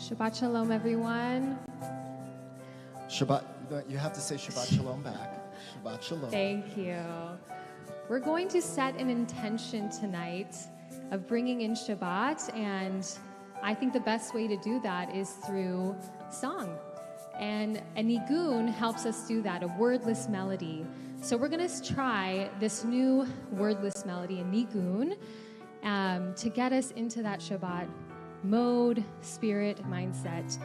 Shabbat Shalom, everyone. Shabbat, you have to say Shabbat Shalom back. Shabbat Shalom. Thank you. We're going to set an intention tonight of bringing in Shabbat, and I think the best way to do that is through song. And a nigun helps us do that, a wordless melody. So we're going to try this new wordless melody, a nigun, to get us into that Shabbat mode, spirit, mindset.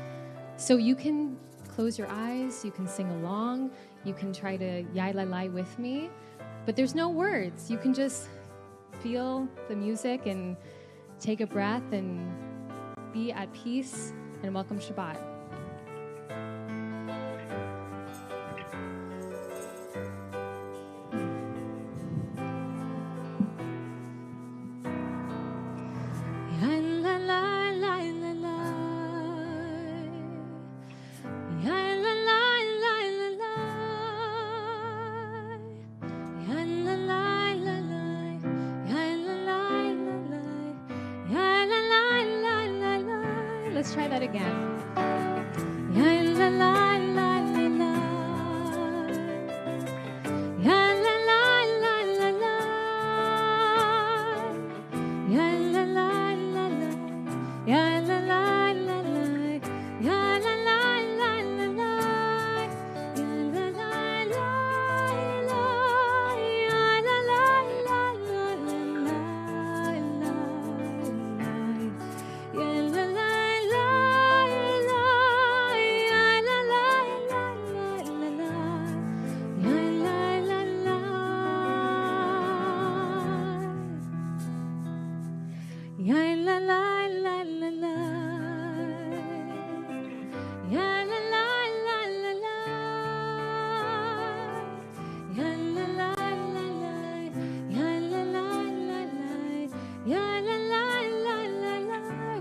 So you can close your eyes, you can sing along, you can try to yai-la-lai with me, but there's no words. You can just feel the music and take a breath and be at peace and welcome Shabbat. Let's try that again.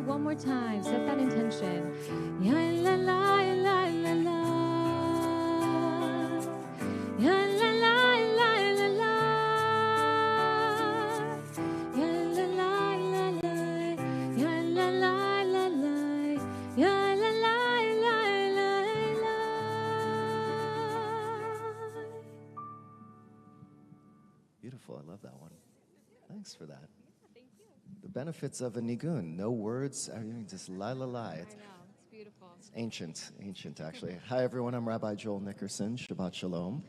One more time, set that intention. Beautiful, I love that one. Thanks for that. The benefits of a nigun, no words, everything just la-la-la. I know, it's beautiful. It's ancient actually. Hi everyone, I'm Rabbi Nickerson. Shabbat Shalom.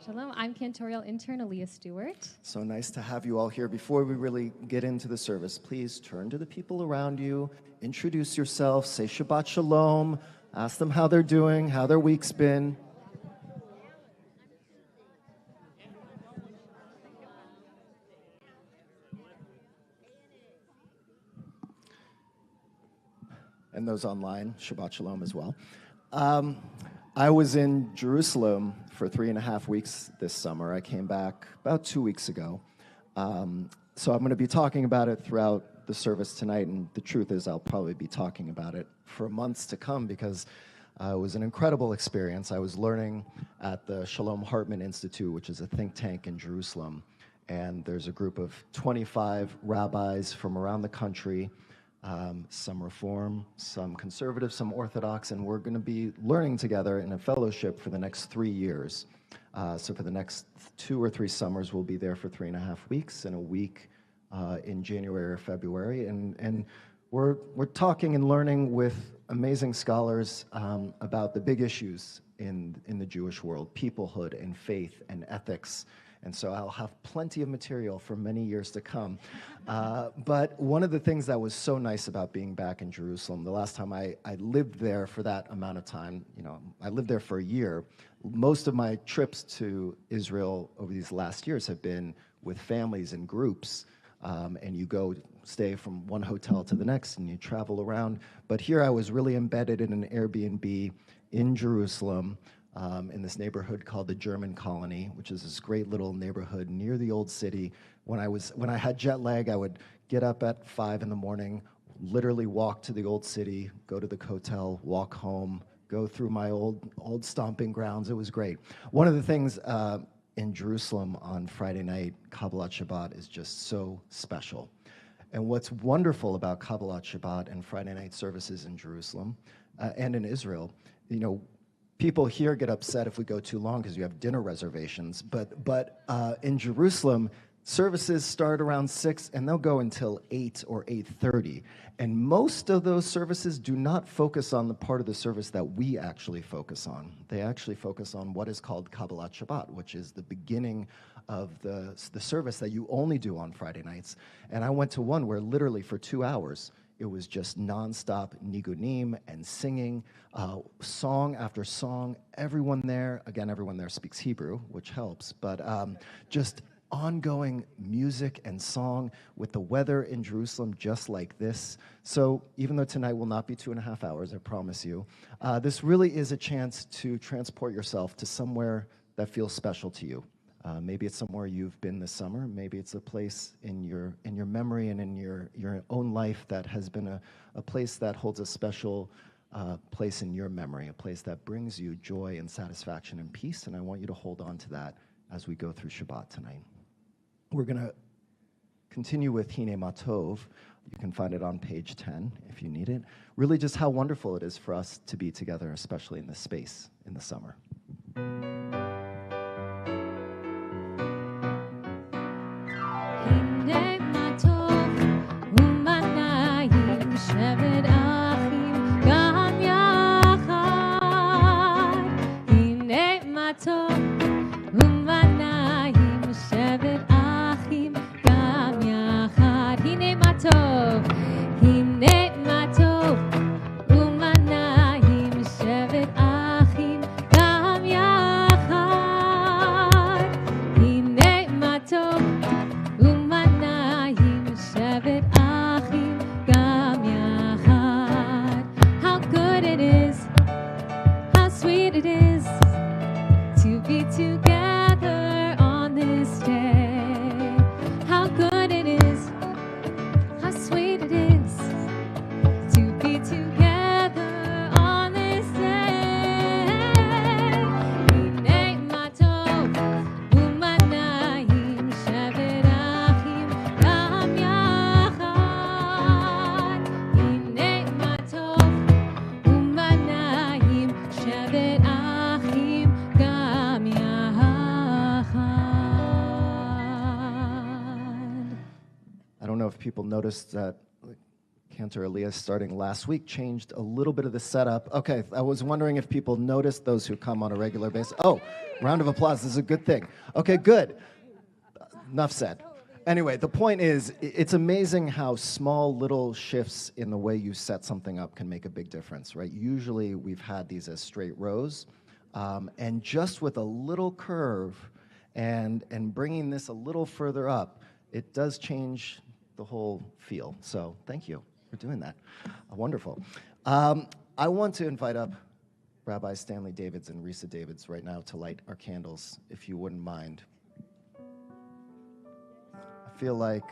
Shalom, I'm Cantorial Intern Aliya Stuart. So nice to have you all here. Before we really get into the service, please turn to the people around you, introduce yourself, say Shabbat Shalom, ask them how they're doing, how their week's been. And those online, Shabbat Shalom as well. I was in Jerusalem for 3.5 weeks this summer. I came back about 2 weeks ago. So I'm going to be talking about it throughout the service tonight, and the truth is I'll probably be talking about it for months to come because it was an incredible experience. I was learning at the Shalom Hartman Institute, which is a think tank in Jerusalem, and there's a group of 25 rabbis from around the country. Some Reform, some Conservative, some Orthodox, and we're going to be learning together in a fellowship for the next 3 years. So for the next 2 or 3 summers, we'll be there for 3.5 weeks and a week in January or February. And we're talking and learning with amazing scholars about the big issues in the Jewish world, peoplehood and faith and ethics. And so I'll have plenty of material for many years to come. But one of the things that was so nice about being back in Jerusalem, the last time I lived there for that amount of time, I lived there for a year. Most of my trips to Israel over these last years have been with families and groups. And you go stay from one hotel to the next and you travel around. But here I was really embedded in an Airbnb in Jerusalem, in this neighborhood called the German Colony, which is this great little neighborhood near the old city. When I had jet lag, I would get up at 5 in the morning, literally walk to the old city, go to the hotel, walk home, go through my old stomping grounds. It was great. One of the things in Jerusalem on Friday night, Kabbalat Shabbat, is just so special. And what's wonderful about Kabbalat Shabbat and Friday night services in Jerusalem and in Israel, people here get upset if we go too long because you have dinner reservations. But in Jerusalem, services start around 6 and they'll go until 8 or 8:30. And most of those services do not focus on the part of the service that we actually focus on. They actually focus on what is called Kabbalat Shabbat, which is the beginning of the service that you only do on Friday nights. And I went to one where literally for 2 hours, it was just nonstop nigunim and singing, song after song. Everyone there speaks Hebrew, which helps, but just ongoing music and song with the weather in Jerusalem just like this. So even though tonight will not be 2.5 hours, I promise you, this really is a chance to transport yourself to somewhere that feels special to you. Maybe it's somewhere you've been this summer. Maybe it's a place in your memory and in your own life that has been a place that holds a special place in your memory, a place that brings you joy and satisfaction and peace. And I want you to hold on to that as we go through Shabbat tonight. We're going to continue with Hine Matov. You can find it on page 10 if you need it. Really just how wonderful it is for us to be together, especially in this space in the summer. People noticed that Cantorial Aliya starting last week changed a little bit of the setup. Okay, I was wondering if people noticed, those who come on a regular basis. Oh, round of applause, this is a good thing. Okay, good. Enough said. Anyway, the point is, it's amazing how small little shifts in the way you set something up can make a big difference, right? Usually we've had these as straight rows, and just with a little curve and bringing this a little further up, it does change the whole feel. So thank you for doing that. Wonderful. I want to invite up Rabbi Stanley Davids and Risa Davids right now to light our candles, if you wouldn't mind. I feel like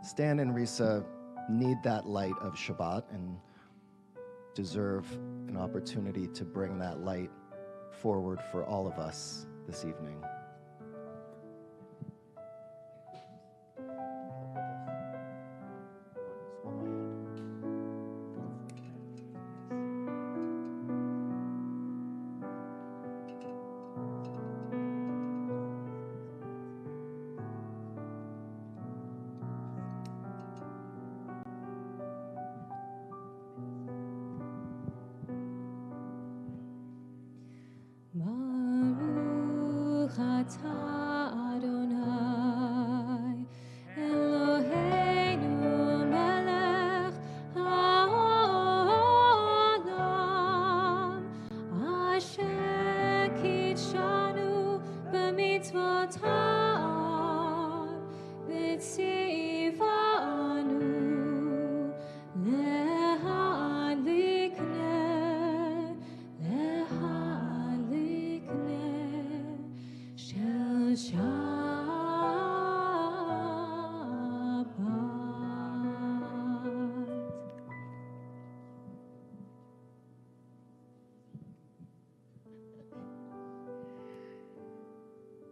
Stan and Risa need that light of Shabbat and deserve an opportunity to bring that light forward for all of us this evening.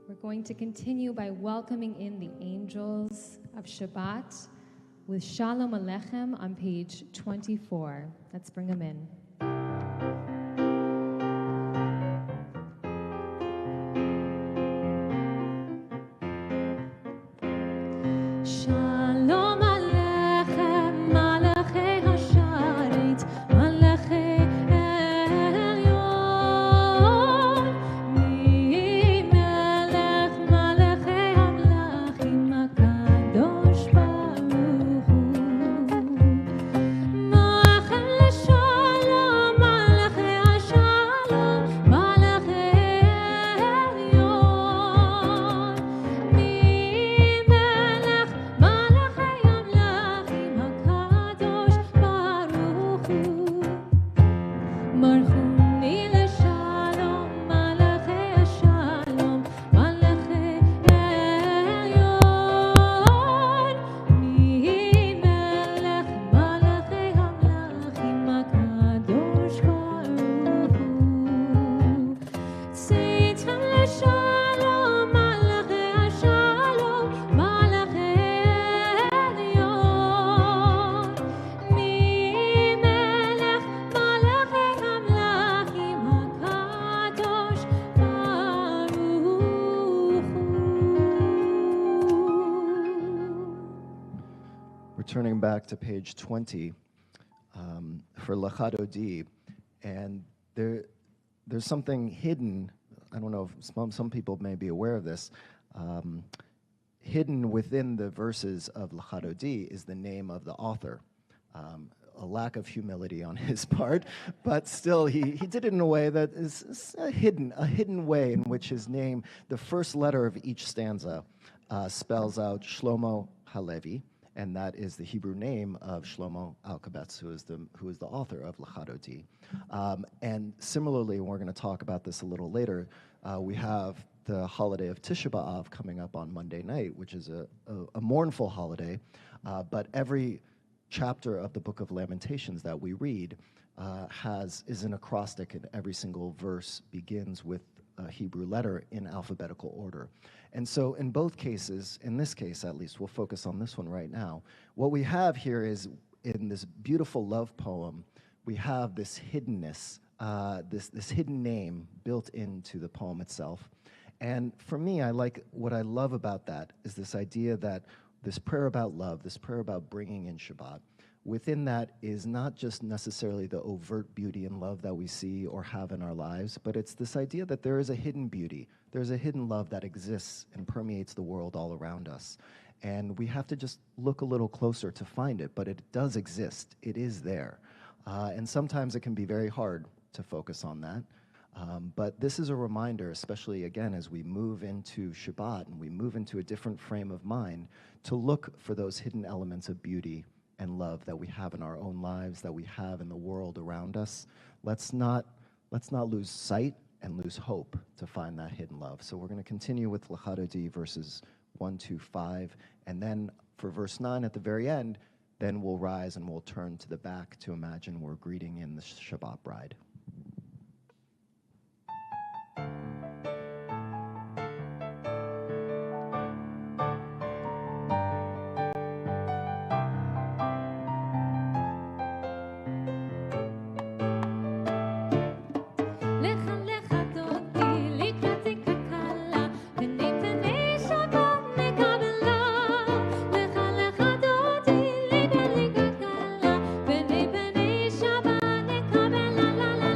We're going to continue by welcoming in the angels of Shabbat with Shalom Aleichem on page 24. Let's bring them in. Shalom Aleichem, Malachei Hasharet, Malachei Elyon, Mi Melech Malachei Hamlachim HaKadosh Baruch Hu. Malachem L'Shalom, Malachei Hashalom, Malachei Elyon, Mi Melech Malachei Hamlachim HaKadosh Baruch Hu. Marchuni L'Shalom, Malachei Hashalom, Malachei Elyon, Mi Melech Malachei Hamlachim HaKadosh Baruch Hu. Tzeitzchem L'Shalom, Malachei Hashalom, Malachei Elyon, Mi Melech Malachei Hamlachim HaKadosh Baruch Hu. We're turning back to page 20 for Lachadodi, and there's something hidden. I don't know if some people may be aware of this. Hidden within the verses of Lachadodi is the name of the author. A lack of humility on his part, but still he did it in a way that is a hidden way in which his name, the first letter of each stanza, spells out Shlomo Halevi, and that is the Hebrew name of Shlomo Alkabetz, who is the author of Lachadodi. And similarly, and we're going to talk about this a little later, we have the holiday of Tisha B'Av coming up on Monday night, which is a mournful holiday, but every chapter of the Book of Lamentations that we read is an acrostic, and every single verse begins with a Hebrew letter in alphabetical order. And so in both cases, in this case at least, we'll focus on this one right now, what we have here is, in this beautiful love poem, we have this hiddenness, this hidden name built into the poem itself. And for me, what I love about that is this idea that this prayer about love, this prayer about bringing in Shabbat, within that is not just necessarily the overt beauty and love that we see or have in our lives, but it's this idea that there is a hidden beauty, there's a hidden love that exists and permeates the world all around us. And we have to just look a little closer to find it, but it does exist, it is there. And sometimes it can be very hard to focus on that. But this is a reminder, especially again as we move into Shabbat and we move into a different frame of mind, to look for those hidden elements of beauty and love that we have in our own lives, that we have in the world around us. Let's not lose sight and lose hope to find that hidden love. So we're going to continue with Lachadodi verses 1 to 5, and then for verse 9 at the very end, then we'll rise and we'll turn to the back to imagine we're greeting in the Shabbat bride. Shabbat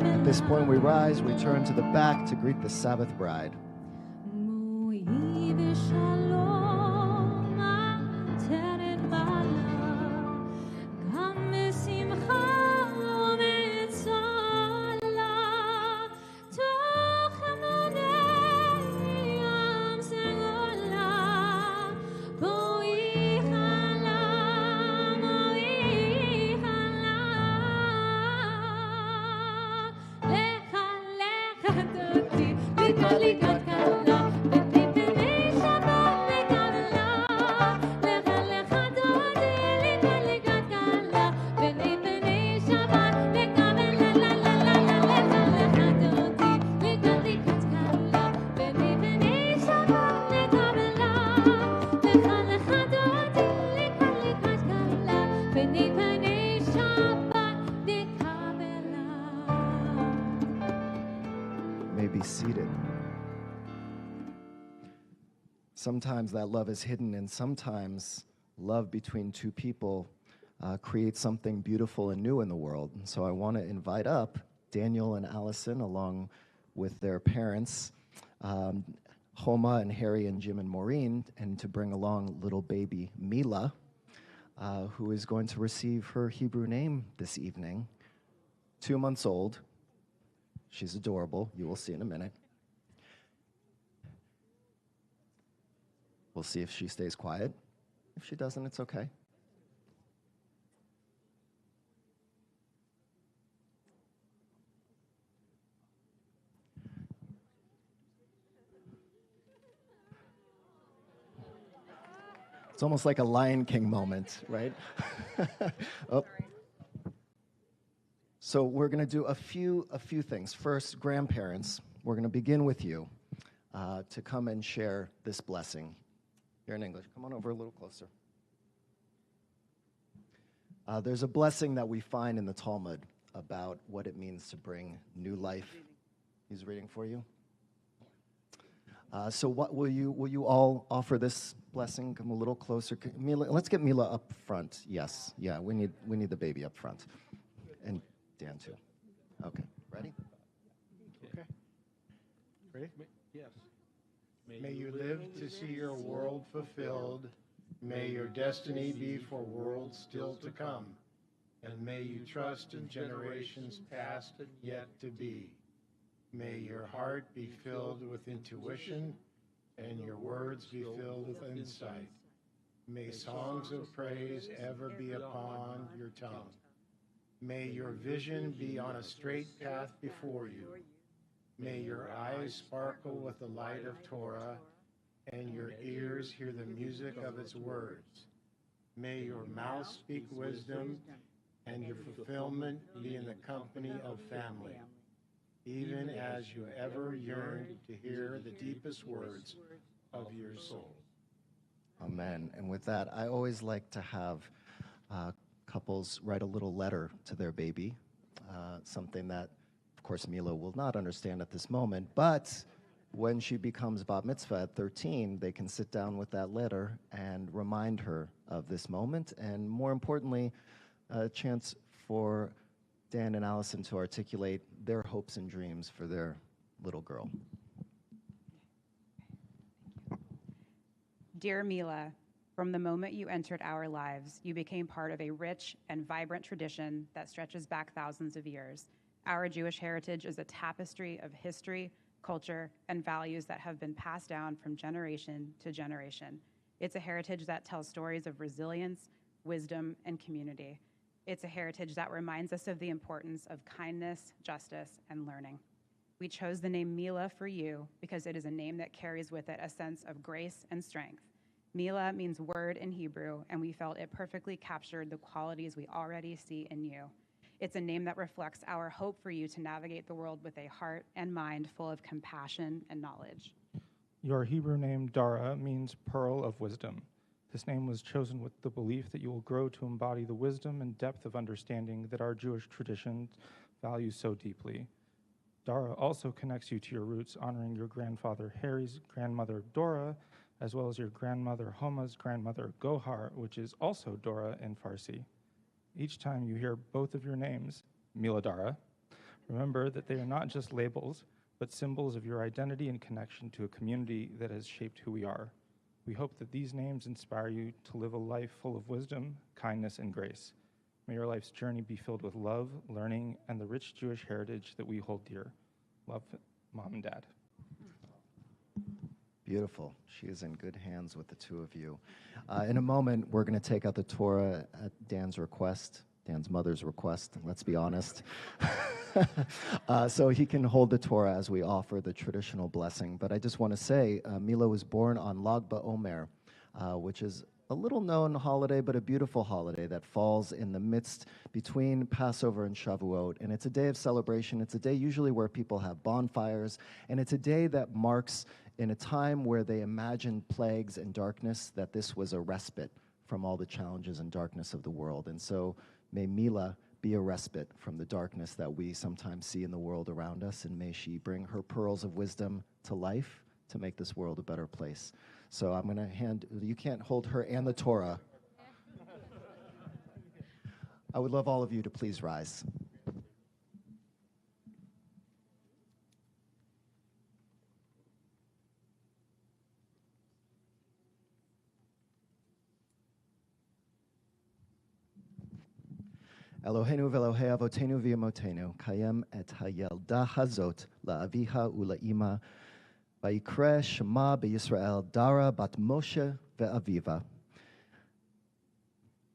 At this point, we rise, we turn to the back to greet the Sabbath bride. Be seated. Sometimes that love is hidden, and sometimes love between two people creates something beautiful and new in the world. And so I want to invite up Daniel and Allison along with their parents, Homa and Harry and Jim and Maureen, and to bring along little baby Mila, who is going to receive her Hebrew name this evening. 2 months old. She's adorable. You will see in a minute. We'll see if she stays quiet. If she doesn't, it's okay. It's almost like a Lion King moment, right? Oh. So we're going to do a few things. First, grandparents, we're going to begin with you to come and share this blessing. You're in English. Come on over a little closer. There's a blessing that we find in the Talmud about what it means to bring new life. He's reading for you. So what will you all offer this blessing? Come a little closer. Mila, let's get Mila up front. Yes. Yeah, we need the baby up front. And Dan, too. Okay. Ready? Okay. Ready? Yes. May you live to see your world fulfilled. May your destiny be for worlds still to come. And may you trust in generations past and yet to be. May your heart be filled with intuition and your words be filled with insight. May songs of praise ever be upon your tongue. May your vision be on a straight path before you. May your eyes sparkle with the light of Torah, and your ears hear the music of its words. May your mouth speak wisdom, and your fulfillment be in the company of family, even as you ever yearn to hear the deepest words of your soul. Amen. And with that, I always like to have couples write a little letter to their baby, something that, of course, Mila will not understand at this moment, but when she becomes bat mitzvah at 13, they can sit down with that letter and remind her of this moment, and more importantly, a chance for Dan and Allison to articulate their hopes and dreams for their little girl. Dear Mila, from the moment you entered our lives, you became part of a rich and vibrant tradition that stretches back thousands of years. Our Jewish heritage is a tapestry of history, culture, and values that have been passed down from generation to generation. It's a heritage that tells stories of resilience, wisdom, and community. It's a heritage that reminds us of the importance of kindness, justice, and learning. We chose the name Mila for you because it is a name that carries with it a sense of grace and strength. Mila means word in Hebrew, and we felt it perfectly captured the qualities we already see in you. It's a name that reflects our hope for you to navigate the world with a heart and mind full of compassion and knowledge. Your Hebrew name, Dara, means pearl of wisdom. This name was chosen with the belief that you will grow to embody the wisdom and depth of understanding that our Jewish traditions value so deeply. Dara also connects you to your roots, honoring your grandfather Harry's grandmother Dora, as well as your grandmother Homa's grandmother Gohar, which is also Dora in Farsi. Each time you hear both of your names, Mila Dara, remember that they are not just labels, but symbols of your identity and connection to a community that has shaped who we are. We hope that these names inspire you to live a life full of wisdom, kindness, and grace. May your life's journey be filled with love, learning, and the rich Jewish heritage that we hold dear. Love, Mom and Dad. Beautiful. She is in good hands with the two of you. In a moment, we're going to take out the Torah at Dan's request, Dan's mother's request, let's be honest. So he can hold the Torah as we offer the traditional blessing. But I just want to say, Mila was born on Lag BaOmer, which is a little-known holiday, but a beautiful holiday that falls in the midst between Passover and Shavuot. And it's a day of celebration. It's a day usually where people have bonfires. And it's a day that marks, in a time where they imagined plagues and darkness, that this was a respite from all the challenges and darkness of the world. And so may Mila be a respite from the darkness that we sometimes see in the world around us. And may she bring her pearls of wisdom to life to make this world a better place. So I'm going to you can't hold her and the Torah. I would love all of you to please rise. Eloheinu ve'Elohei avotenu v'yemotenu, kayem et hayelda hazot la'aviha ula'ima, vayikre shema beYisrael Dara bat Moshe ve'aviva.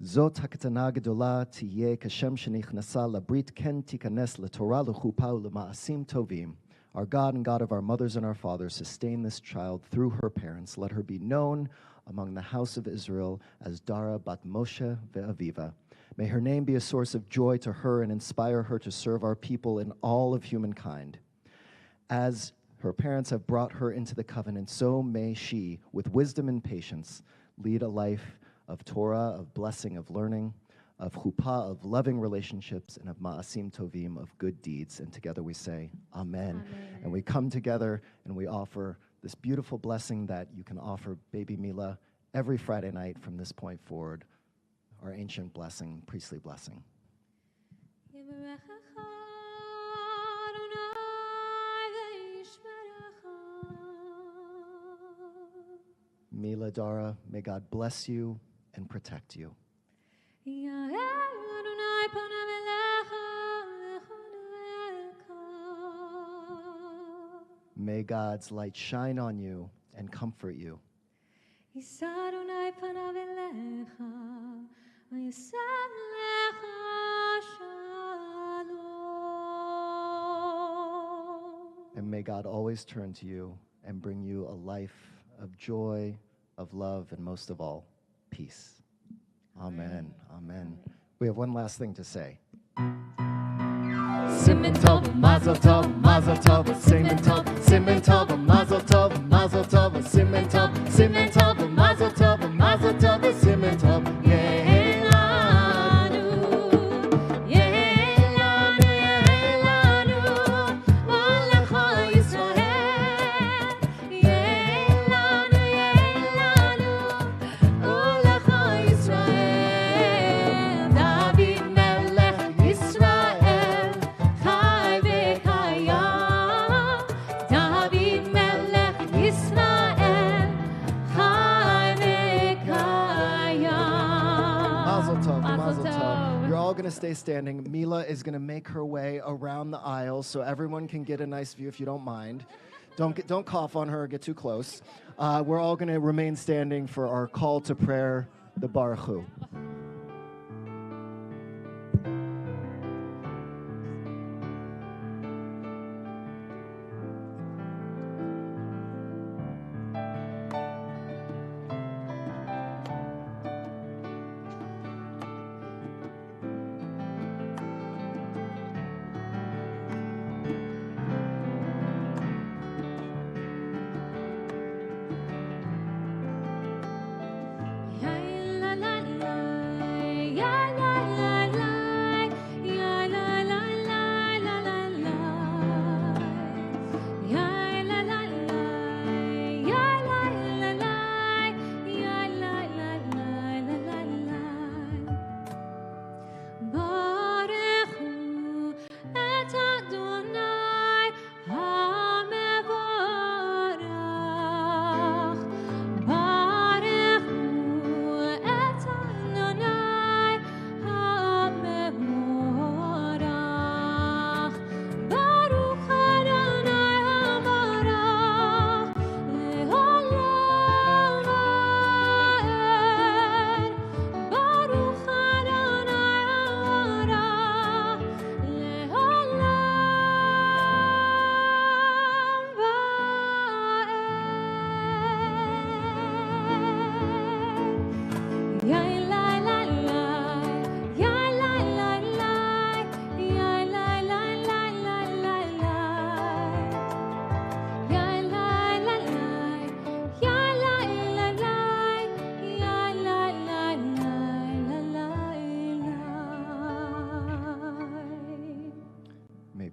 Zot haketana gedola tiyeh kashem shenichnasa labrit ken tikanes leTorah lechupa u'lema'asim tovim. Our God and God of our mothers and our fathers, sustain this child through her parents. Let her be known among the house of Israel as Dara bat Moshe ve'aviva. May her name be a source of joy to her and inspire her to serve our people and all of humankind. As her parents have brought her into the covenant, so may she, with wisdom and patience, lead a life of Torah, of blessing, of learning, of chuppah, of loving relationships, and of ma'asim tovim, of good deeds. And together we say, Amen. Amen. And we come together and we offer this beautiful blessing that you can offer baby Mila every Friday night from this point forward, our ancient blessing, priestly blessing. Mila Dara, may God bless you and protect you. May God's light shine on you and comfort you. And may God always turn to you and bring you a life of joy, of love, and most of all, peace. Amen. Amen. We have one last thing to say. Simen tov, mazel tov, mazel tov, simen tov, mazel tov, mazel tov, simen tov, mazel tov, mazel tov, simen tov. Going to stay standing. Mila is going to make her way around the aisle so everyone can get a nice view if you don't mind. Don't cough on her or get too close. We're all going to remain standing for our call to prayer, the Baruch Hu.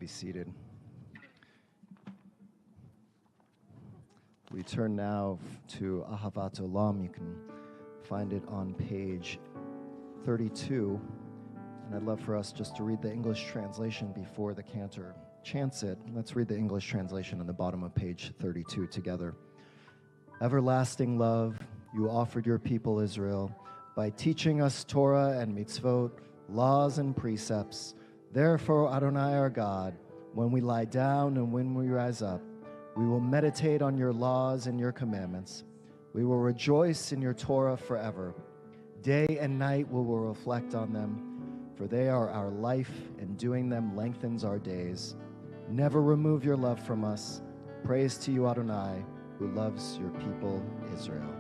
seated. We turn now to Ahavat Olam. You can find it on page 32. And I'd love for us just to read the English translation before the cantor chants it. Let's read the English translation on the bottom of page 32 together. Everlasting love, you offered your people Israel by teaching us Torah and mitzvot, laws and precepts. Therefore, Adonai our God, when we lie down and when we rise up, we will meditate on your laws and your commandments. We will rejoice in your Torah forever. Day and night we will reflect on them, for they are our life, and doing them lengthens our days. Never remove your love from us. Praise to you, Adonai, who loves your people, Israel.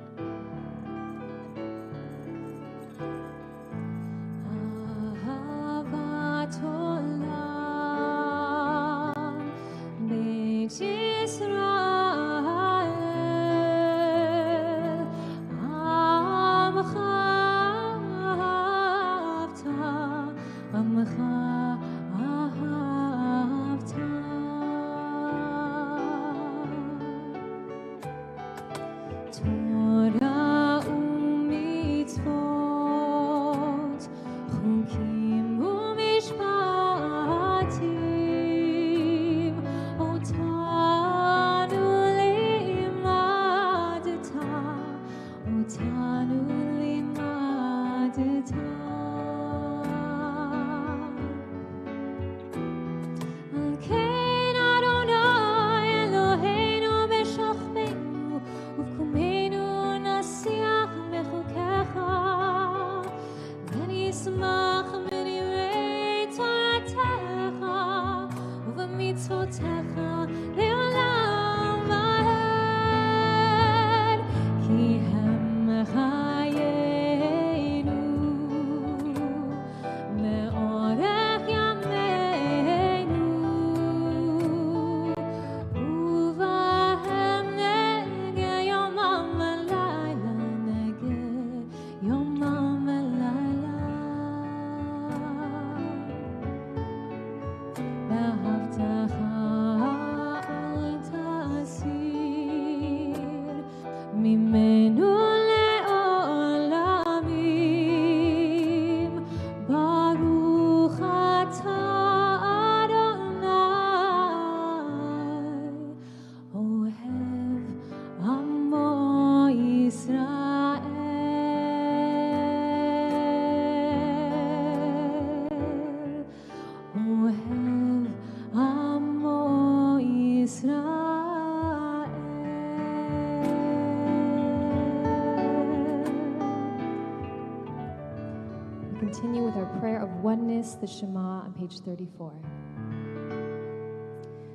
Continue with our prayer of oneness, the Shema on page 34.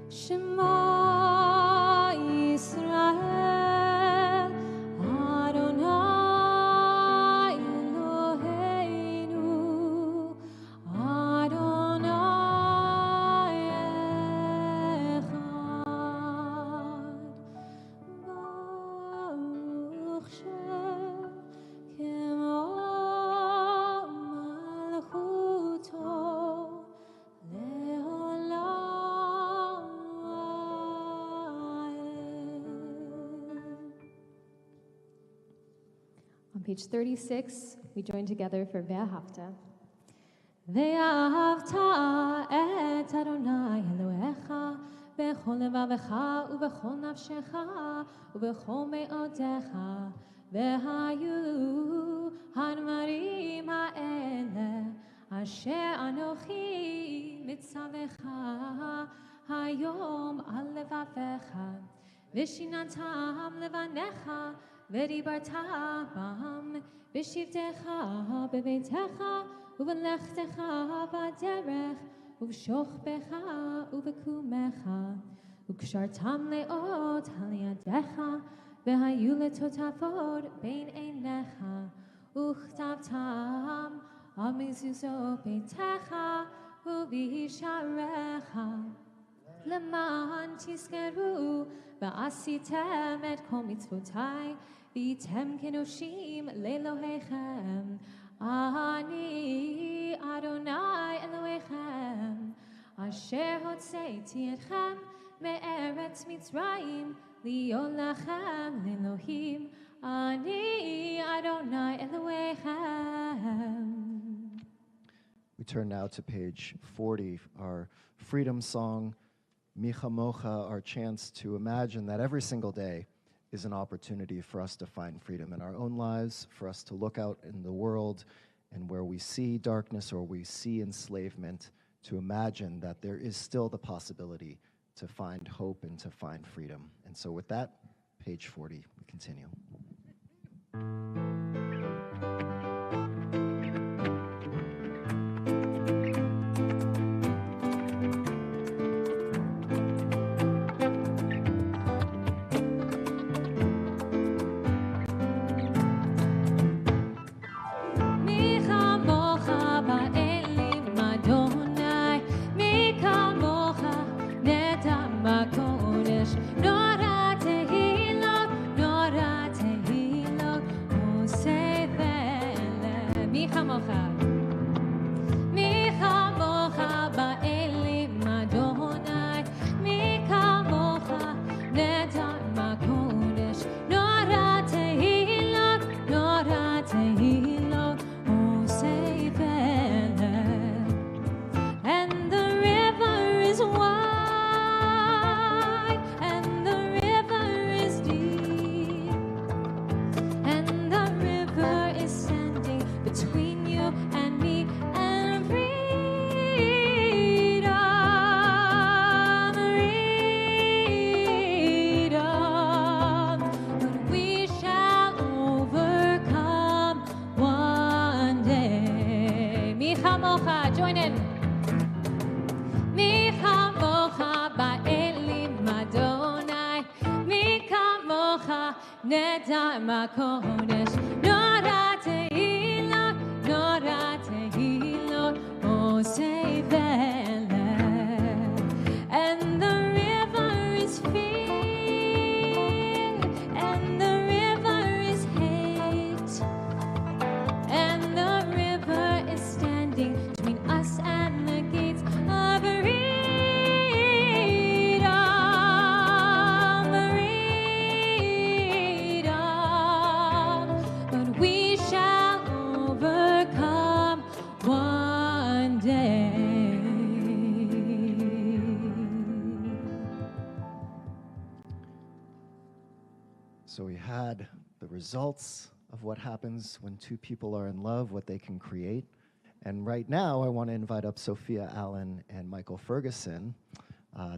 Shema Yisrael, Adonai Eloheinu, Adonai Echad, Baruch Shem Kemo On page 36, we join together for Ve'ahavta. Ve'ahavta et Adonai Elohecha b'chol levavecha u'b'chol nafshecha u'b'chol me'odecha ve'hayu hadvarim ha'ele asher anochi mitzavecha hayom al levavecha v'shinantam levanecha v'dibarta bam v'shivtecha b'beitecha u'v'lechtecha b'derech u'v'shochbecha u'v'kumecha u'kshartam le'ot haliyadecha v'hayu letotafod bein einecha u'chtavtam al mezuzot beitecha u'v'hisharecha למען תזכרו ועשיתם את כל מצוותיי והייתם קדושים לאלוהיכם אני אדוני אלוהיכם אשר אשר הוצאתי אתכם מארץ מצרים, להיות לכם לאלוהים, אני אדוני אלוהיכם. We turn now to page 40, our freedom song, Micha Mocha, our chance to imagine that every single day is an opportunity for us to find freedom in our own lives, for us to look out in the world and where we see darkness or we see enslavement, to imagine that there is still the possibility to find hope and to find freedom. And so with that, page 40, we continue. So we had the results of what happens when two people are in love, what they can create. And right now, I want to invite up Sophia Allen and Michael Ferguson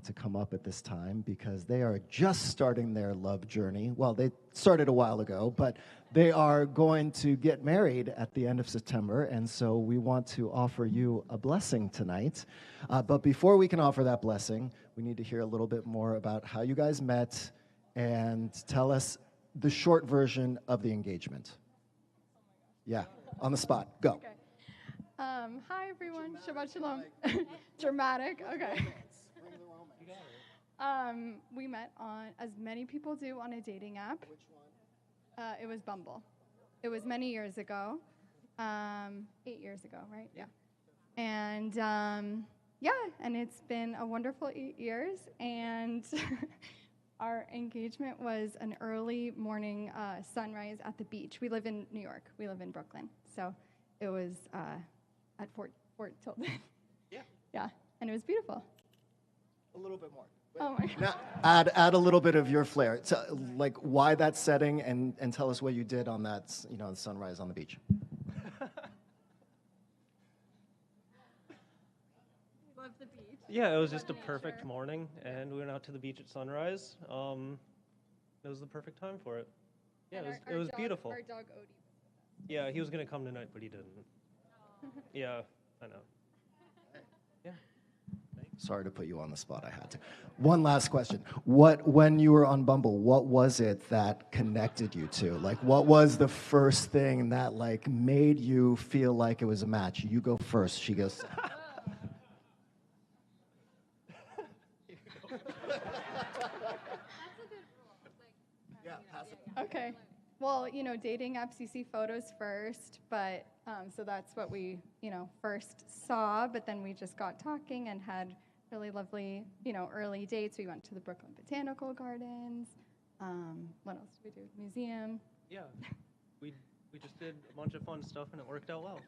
to come up at this time, because they are just starting their love journey. Well, they started a while ago, but they are going to get married at the end of September, and so we want to offer you a blessing tonight. But before we can offer that blessing, we need to hear a little bit more about how you guys met and tell us the short version of the engagement. Yeah, on the spot, go. Okay. Hi, everyone. Shabbat Shalom. Dramatic. Okay. We met on, as many people do, on a dating app. Which one? It was Bumble. It was many years ago. 8 years ago, right? Yeah. And and it's been a wonderful 8 years. And our engagement was an early morning sunrise at the beach. We live in New York. We live in Brooklyn. So it was at Fort Tilden. Yeah. Yeah, and it was beautiful. A little bit more. Oh my God. Now, add a little bit of your flair. Like, why that setting, and tell us what you did on that, the sunrise on the beach. Love the beach. Yeah, it was just a perfect morning, and we went out to the beach at sunrise. It was the perfect time for it. Yeah, it was beautiful. Our dog Odie. Yeah, he was going to come tonight, but he didn't. Yeah, I know. Yeah. Sorry to put you on the spot. I had to. One last question. When you were on Bumble, what was it that connected you to? Like, what was the first thing that, like, made you feel like it was a match? You go first. She goes. Okay. Well, dating apps, you see photos first, but so that's what we, first saw, but then we just got talking and had really lovely, early dates. We went to the Brooklyn Botanical Gardens. What else did we do? Museum. Yeah, we just did a bunch of fun stuff, and it worked out well.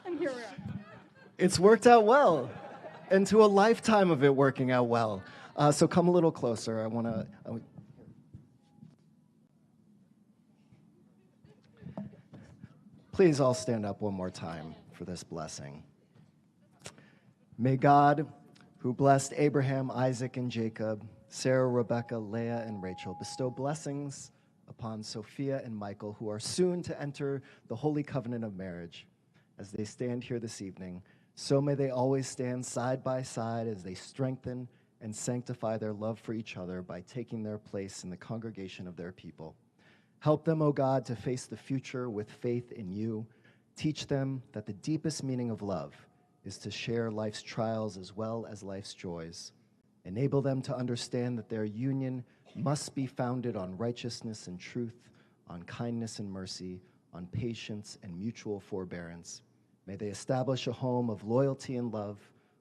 And here we are. It's worked out well, and to a lifetime of it working out well. So come a little closer. I want to. Please all stand up one more time for this blessing. May God, who blessed Abraham, Isaac, and Jacob, Sarah, Rebecca, Leah, and Rachel, bestow blessings upon Sophia and Michael, who are soon to enter the holy covenant of marriage. As they stand here this evening, so may they always stand side by side as they strengthen and sanctify their love for each other by taking their place in the congregation of their people. Help them, O God, to face the future with faith in you. Teach them that the deepest meaning of love is to share life's trials as well as life's joys. Enable them to understand that their union must be founded on righteousness and truth, on kindness and mercy, on patience and mutual forbearance. May they establish a home of loyalty and love,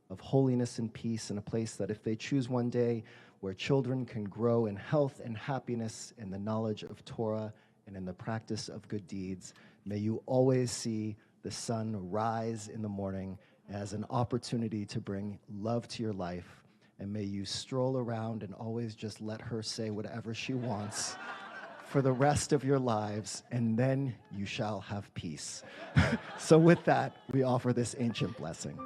of holiness and peace, and a place that if they choose one day, where children can grow in health and happiness in the knowledge of Torah and in the practice of good deeds. May you always see the sun rise in the morning as an opportunity to bring love to your life. And may you stroll around and always just let her say whatever she wants for the rest of your lives, and then you shall have peace. So with that, we offer this ancient blessing.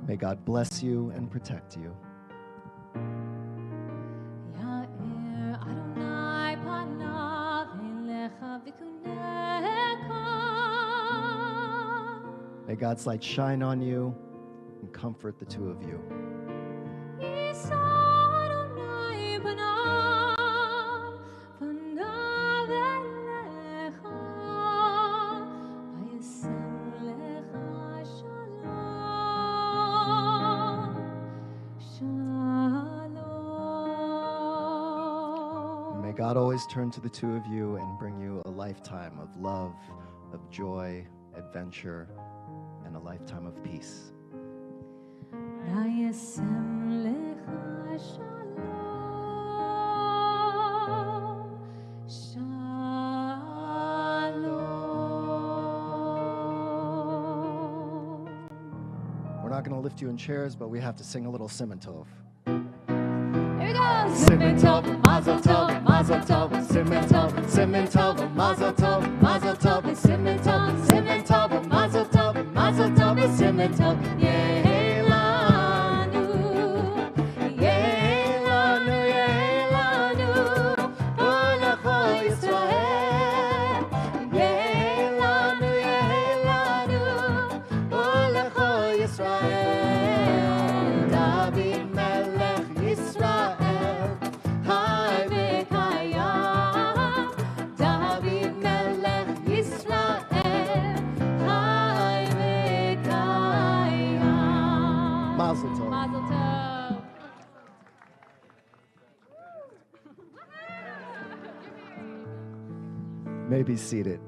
May God bless you and protect you. May God's light shine on you and comfort the two of you. May God always turn to the two of you and bring you a lifetime of love, of joy, adventure, and a lifetime of peace. We're not going to lift you in chairs, but we have to sing a little Simon Tov. Here we go. Simon Tov, Mazel Tov, Mazel Tov, Simon Tov, Simon Tov, Mazel Tov, Mazel Tov, Simon Tov, Simon Tov, Mazel Tov, Mazel Tov, Simon Tov. Yehelanu, Yehelanu, Yehelanu, Olecho Yisrael. Yehelanu, Yehelanu, Olecho Yisrael. David Melech Yisrael. Mazel Tov. Mazel tov. May be seated.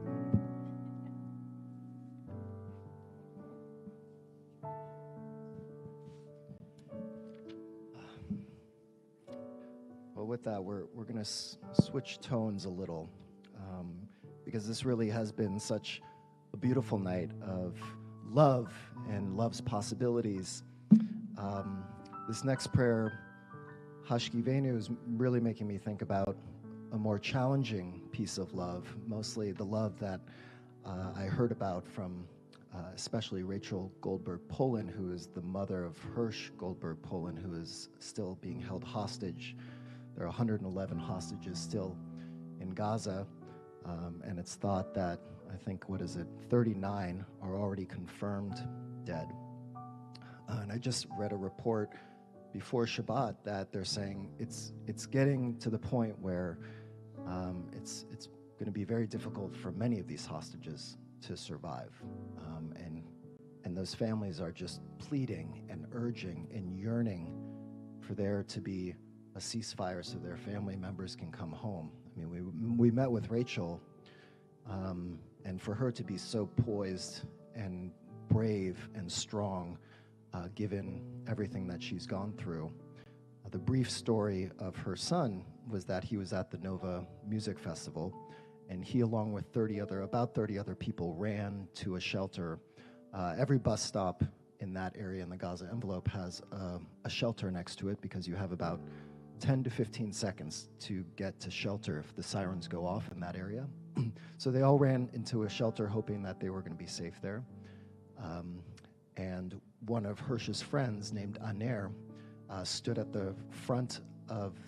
Well, with that, we're going to switch tones a little, because this really has been such a beautiful night of love and love's possibilities. This next prayer, Hashkivenu, is really making me think about a more challenging piece of love, mostly the love that I heard about from especially Rachel Goldberg-Polin, who is the mother of Hirsch Goldberg-Polin, who is still being held hostage. There are 111 hostages still in Gaza, and it's thought that, 39 are already confirmed dead. And I just read a report before Shabbat that they're saying it's getting to the point where it's going to be very difficult for many of these hostages to survive. And those families are just pleading and urging and yearning for there to be a ceasefire so their family members can come home. I mean, we met with Rachel, and for her to be so poised and brave and strong, given everything that she's gone through. The brief story of her son was that he was at the Nova Music Festival, and he, along with about 30 other people, ran to a shelter. Every bus stop in that area in the Gaza envelope has a shelter next to it, because you have about 10 to 15 seconds to get to shelter if the sirens go off in that area. So they all ran into a shelter hoping that they were going to be safe there. And one of Hirsch's friends named Aner stood at the front of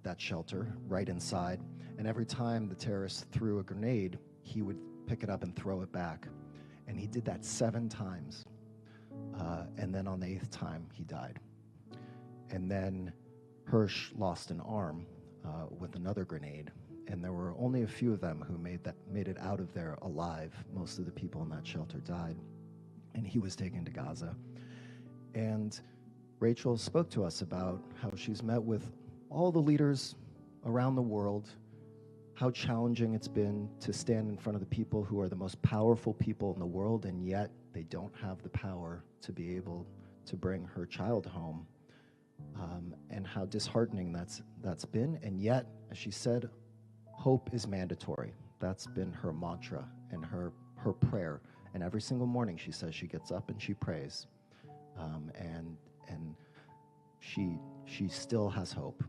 that shelter, right inside, and every time the terrorists threw a grenade, he would pick it up and throw it back. And he did that 7 times. And then on the 8th time, he died. And then Hirsch lost an arm with another grenade. And there were only a few of them who made it out of there alive. Most of the people in that shelter died. And he was taken to Gaza. And Rachel spoke to us about how she's met with all the leaders around the world, how challenging it's been to stand in front of the people who are the most powerful people in the world, and yet they don't have the power to be able to bring her child home, and how disheartening that's been. And yet, as she said, hope is mandatory. That's been her mantra and her prayer. And every single morning, she says she gets up and she prays, and she still has hope.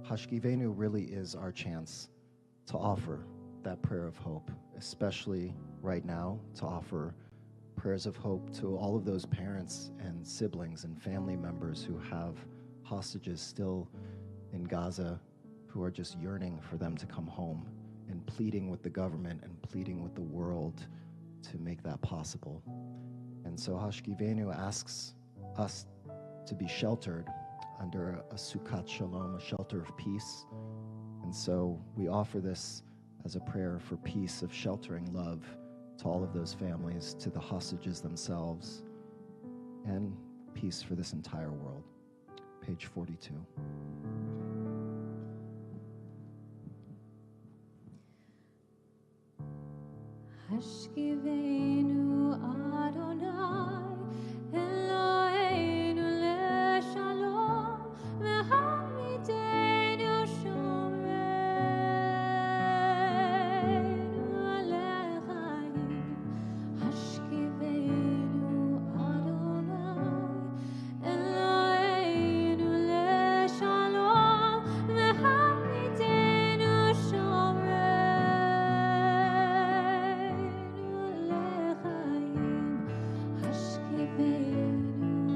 Hashkivenu really is our chance to offer that prayer of hope, especially right now, to offer prayers of hope to all of those parents and siblings and family members who have hostages still in Gaza, who are just yearning for them to come home, and pleading with the government and pleading with the world to make that possible. And so Hashkivenu asks us to be sheltered under a Sukkot Shalom, a shelter of peace. And so we offer this as a prayer for peace, of sheltering love to all of those families, to the hostages themselves, and peace for this entire world. Page 42. Hashkivenu Adonai Eloheinu leShalom v'hamidenu shomeinu lechaim. Hashkivenu Adonai Eloheinu leShalom v'hamidenu shomeinu lechaim. Hashkivenu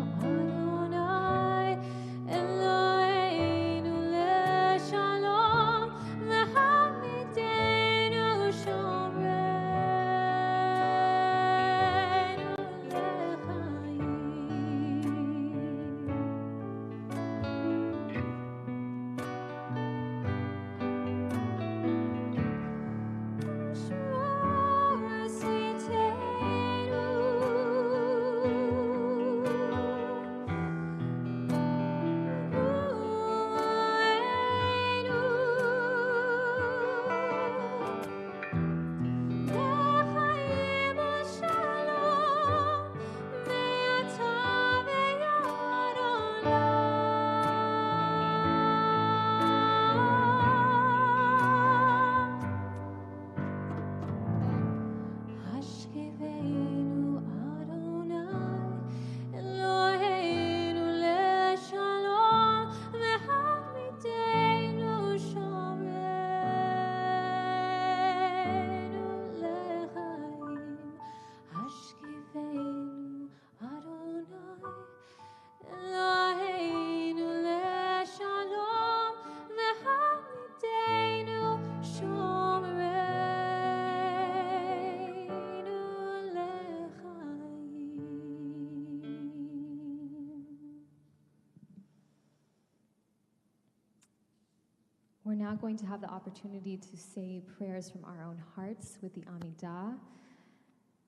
not going to have the opportunity to say prayers from our own hearts with the Amidah.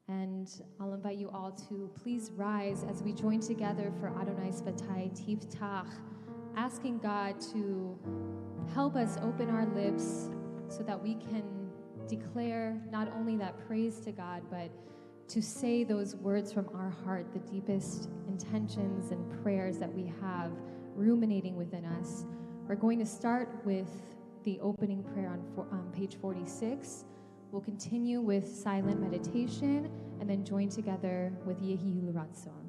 And I'll invite you all to please rise as we join together for Adonai Svatai Tiftach, asking God to help us open our lips so that we can declare not only that praise to God, but to say those words from our heart, the deepest intentions and prayers that we have ruminating within us. We're going to start with the opening prayer on page 46. We'll continue with silent meditation and then join together with Yehi Ratzon.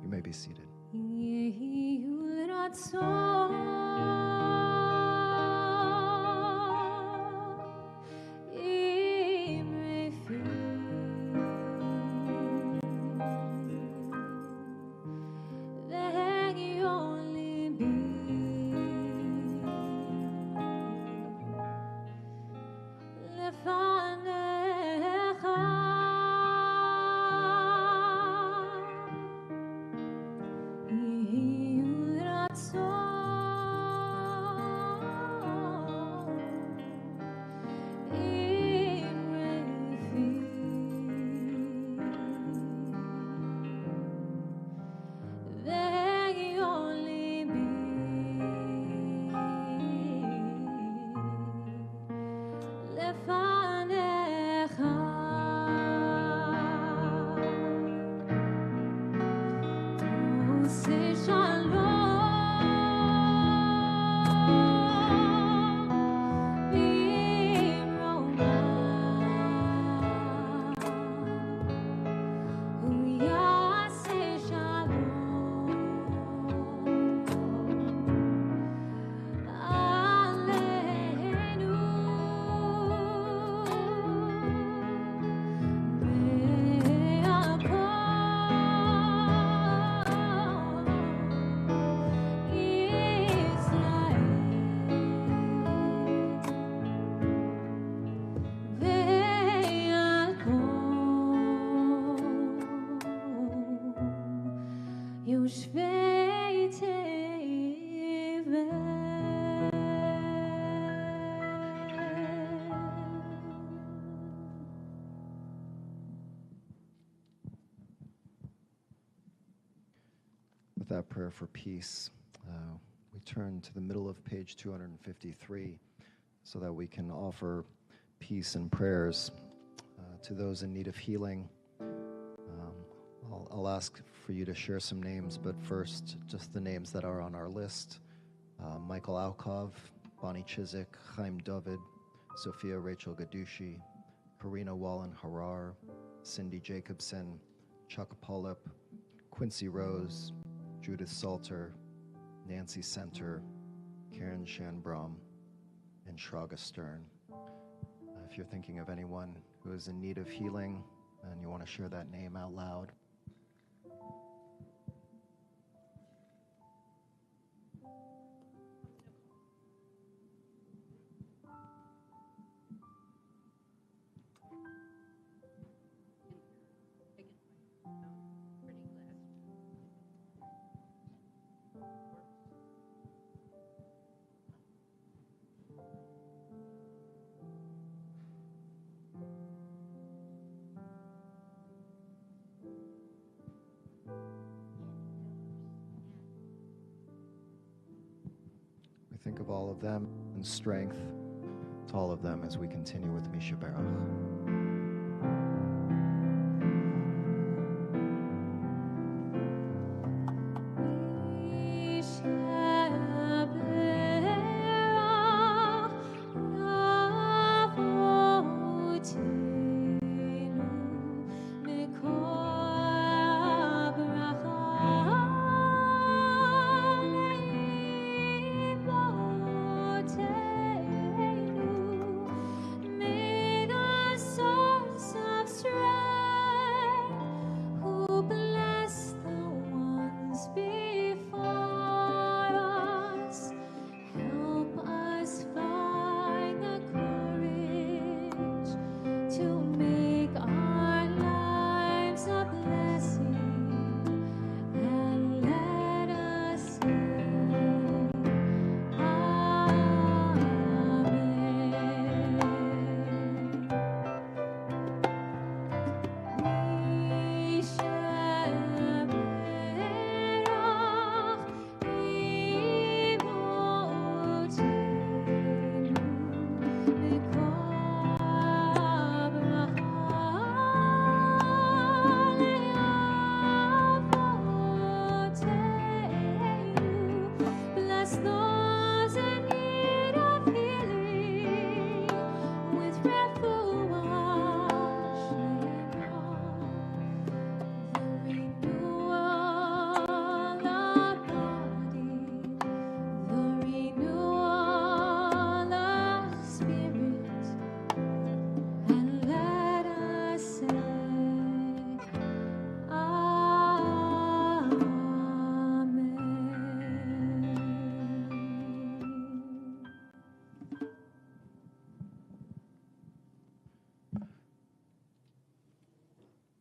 You may be seated. with that prayer for peace, we turn to the middle of page 253 so that we can offer peace and prayers to those in need of healing. I'll ask for you to share some names, but first, just the names that are on our list. Michael Alkov, Bonnie Chizik, Chaim David, Sophia Rachel Gadushi, Karina Wallen-Harar, Cindy Jacobson, Chuck Polyp, Quincy Rose, Judith Salter, Nancy Center, Karen Shanbrom, and Shraga Stern. If you're thinking of anyone who is in need of healing and you want to share that name out loud, think of all of them and strength to all of them as we continue with Misha Berach.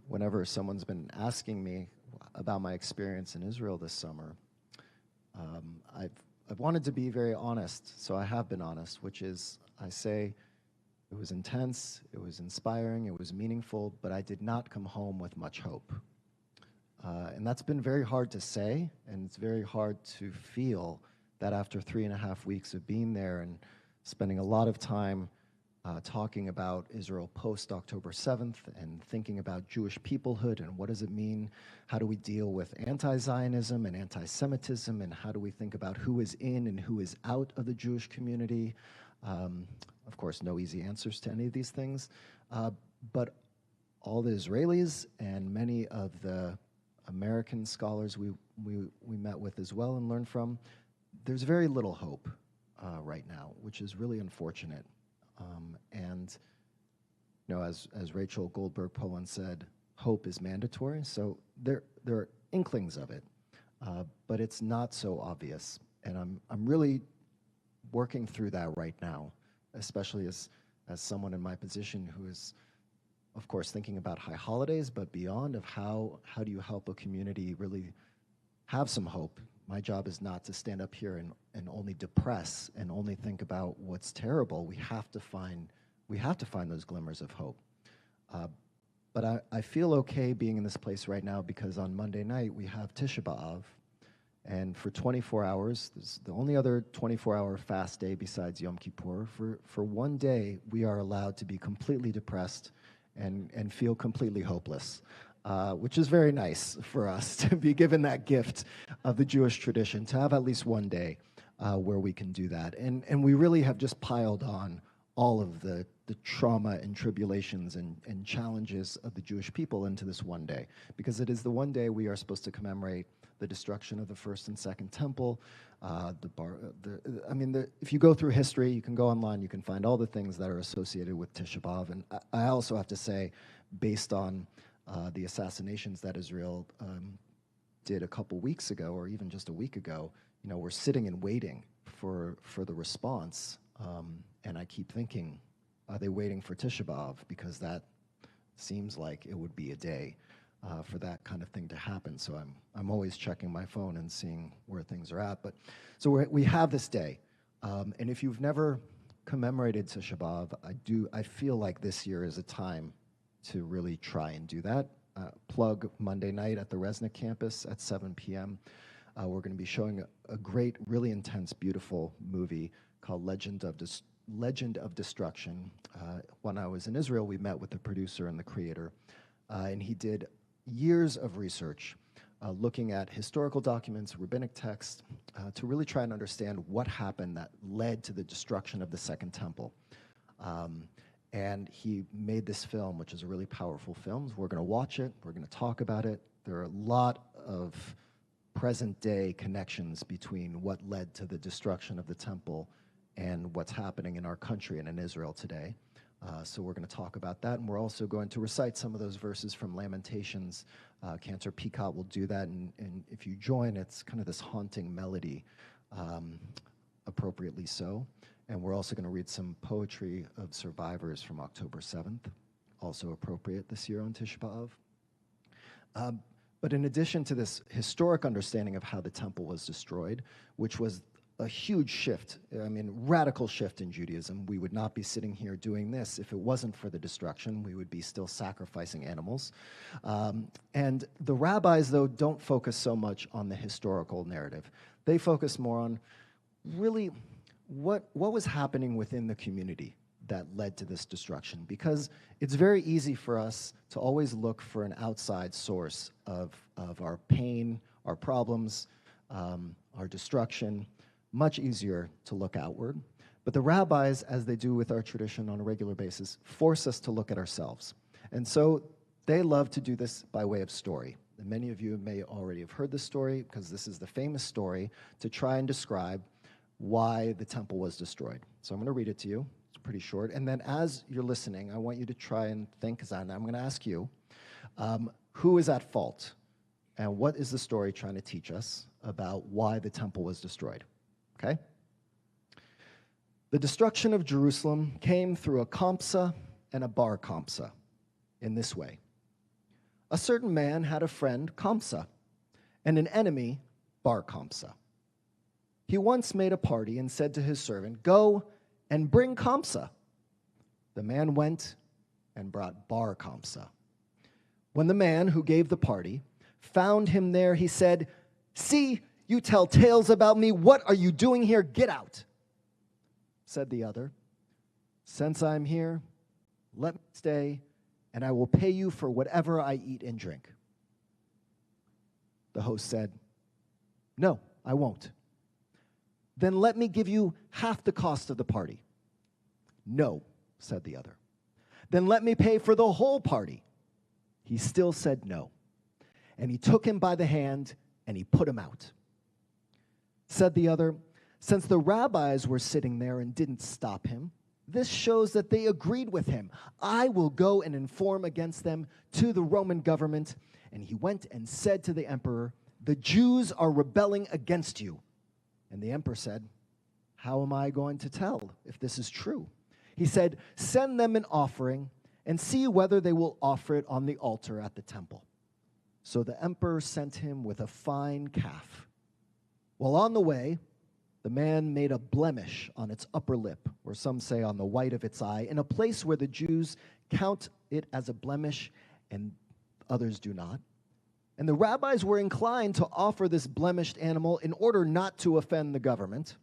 Whenever someone's been asking me about my experience in Israel this summer, I've wanted to be very honest, so I have been honest, which is I say it was intense, it was inspiring, it was meaningful, but I did not come home with much hope. And that's been very hard to say, and it's very hard to feel that after 3.5 weeks of being there and spending a lot of time talking about Israel post-October 7th and thinking about Jewish peoplehood and what does it mean, how do we deal with anti-Zionism and anti-Semitism, and how do we think about who is in and who is out of the Jewish community. Of course, no easy answers to any of these things, but all the Israelis and many of the American scholars we met with as well and learned from, there's very little hope right now, which is really unfortunate. And you know, as Rachel Goldberg Poland said, hope is mandatory. So there are inklings of it, but it's not so obvious. And I'm really working through that right now, especially as someone in my position who is, of course, thinking about high holidays, but beyond of how do you help a community really have some hope. My job is not to stand up here and only depress and only think about what's terrible. We have to find those glimmers of hope. But I feel okay being in this place right now because on Monday night we have Tisha B'Av, And for 24 hours, this is the only other 24-hour fast day besides Yom Kippur. For one day, we are allowed to be completely depressed and feel completely hopeless, which is very nice for us to be given that gift of the Jewish tradition, to have at least one day where we can do that. And we really have just piled on all of the trauma and tribulations and challenges of the Jewish people into this one day, because it is the one day we are supposed to commemorate the destruction of the first and second temple. If you go through history, you can go online, you can find all the things that are associated with Tisha B'Av. And I also have to say, based on the assassinations that Israel did a couple weeks ago, or even just a week ago, we're sitting and waiting for the response. And I keep thinking, are they waiting for Tisha B'Av? Because that seems like it would be a day for that kind of thing to happen. So I'm always checking my phone and seeing where things are at. But so we have this day, and if you've never commemorated Tisha B'Av, I feel like this year is a time to really try and do that. Plug Monday night at the Resnick campus at 7 p.m. We're going to be showing a great, really intense, beautiful movie called Legend of Destruction. When I was in Israel, we met with the producer and the creator, and he did years of research looking at historical documents, rabbinic texts, to really try and understand what happened that led to the destruction of the Second Temple. And he made this film, which is a really powerful film. We're going to watch it. We're going to talk about it. There are a lot of present-day connections between what led to the destruction of the temple and what's happening in our country and in Israel today. So we're going to talk about that, and we're also going to recite some of those verses from Lamentations. Cantor Peacock will do that, and if you join, it's kind of this haunting melody, appropriately so. And we're also going to read some poetry of survivors from October 7th, also appropriate this year on Tisha B'Av. But in addition to this historic understanding of how the temple was destroyed, which was a huge shift, radical shift in Judaism. We would not be sitting here doing this if it wasn't for the destruction. We would be still sacrificing animals. And the rabbis, though, don't focus so much on the historical narrative. They focus more on really what was happening within the community that led to this destruction. Because it's very easy for us to always look for an outside source of our pain, our problems, our destruction. Much easier to look outward. But the rabbis, as they do with our tradition on a regular basis, force us to look at ourselves. And so they love to do this by way of story. And many of you may already have heard this story, because this is the famous story to try and describe why the temple was destroyed. So I'm going to read it to you. It's pretty short. And then as you're listening, I want you to try and think, because I'm going to ask you, who is at fault? And what is the story trying to teach us about why the temple was destroyed? Okay? The destruction of Jerusalem came through a Kamsa and a Bar Kamsa in this way. A certain man had a friend, Kamsa, and an enemy, Bar Kamsa. He once made a party and said to his servant, "Go and bring Kamsa." The man went and brought Bar Kamsa. When the man who gave the party found him there, he said, "See, you tell tales about me. What are you doing here? Get out." Said the other, "Since I'm here, let me stay, and I will pay you for whatever I eat and drink." The host said, "No, I won't." "Then let me give you half the cost of the party." "No," said the other. "Then let me pay for the whole party." He still said no. And he took him by the hand, and he put him out. Said the other, "Since the rabbis were sitting there and didn't stop him, this shows that they agreed with him. I will go and inform against them to the Roman government." And he went and said to the emperor, "The Jews are rebelling against you." And the emperor said, "How am I going to tell if this is true?" He said, "Send them an offering and see whether they will offer it on the altar at the temple." So the emperor sent him with a fine calf. While on the way, the man made a blemish on its upper lip, or some say on the white of its eye, in a place where the Jews count it as a blemish and others do not. And the rabbis were inclined to offer this blemished animal in order not to offend the government.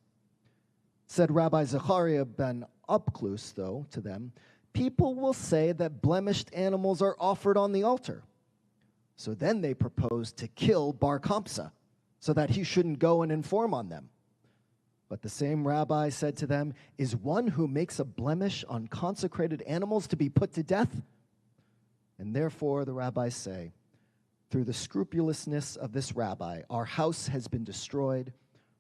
Said Rabbi Zechariah ben Upklus, though, to them, people will say that blemished animals are offered on the altar. So then they proposed to kill Bar Kamsa so that he shouldn't go and inform on them. But the same rabbi said to them, is one who makes a blemish on consecrated animals to be put to death? And therefore the rabbis say, through the scrupulousness of this rabbi, our house has been destroyed,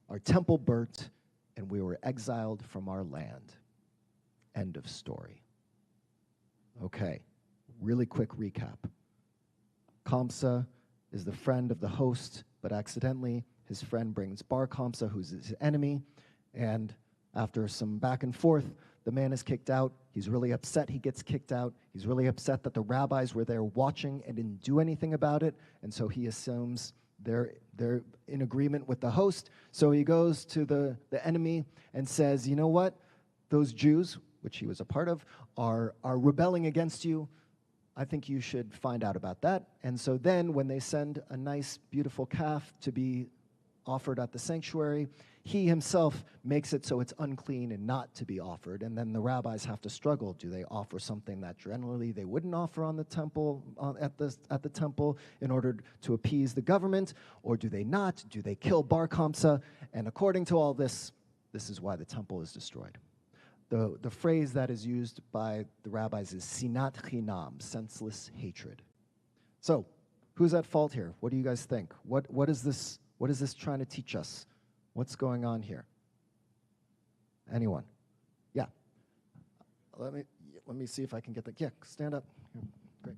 our temple burnt, and we were exiled from our land. End of story. Okay, really quick recap. Kamsa is the friend of the host, but accidentally his friend brings Bar Kamsa, who's his enemy, and after some back and forth, the man is kicked out. He's really upset he gets kicked out. He's really upset that the rabbis were there watching and didn't do anything about it, and so he assumes they're in agreement with the host. So he goes to the enemy and says, you know what? Those Jews, which he was a part of, are rebelling against you. I think you should find out about that. And so then when they send a nice, beautiful calf to be offered at the sanctuary, he himself makes it so it's unclean and not to be offered. And then the rabbis have to struggle. Do they offer something that generally they wouldn't offer on the temple, at the temple in order to appease the government? Or do they not? Do they kill Bar Kamsa? And according to all this, this is why the temple is destroyed. The phrase that is used by the rabbis is sinat chinam, senseless hatred. So, who's at fault here? What do you guys think? What is this trying to teach us? What's going on here? Anyone? Yeah. Let me see if I can get that. Yeah, stand up. Yeah, great.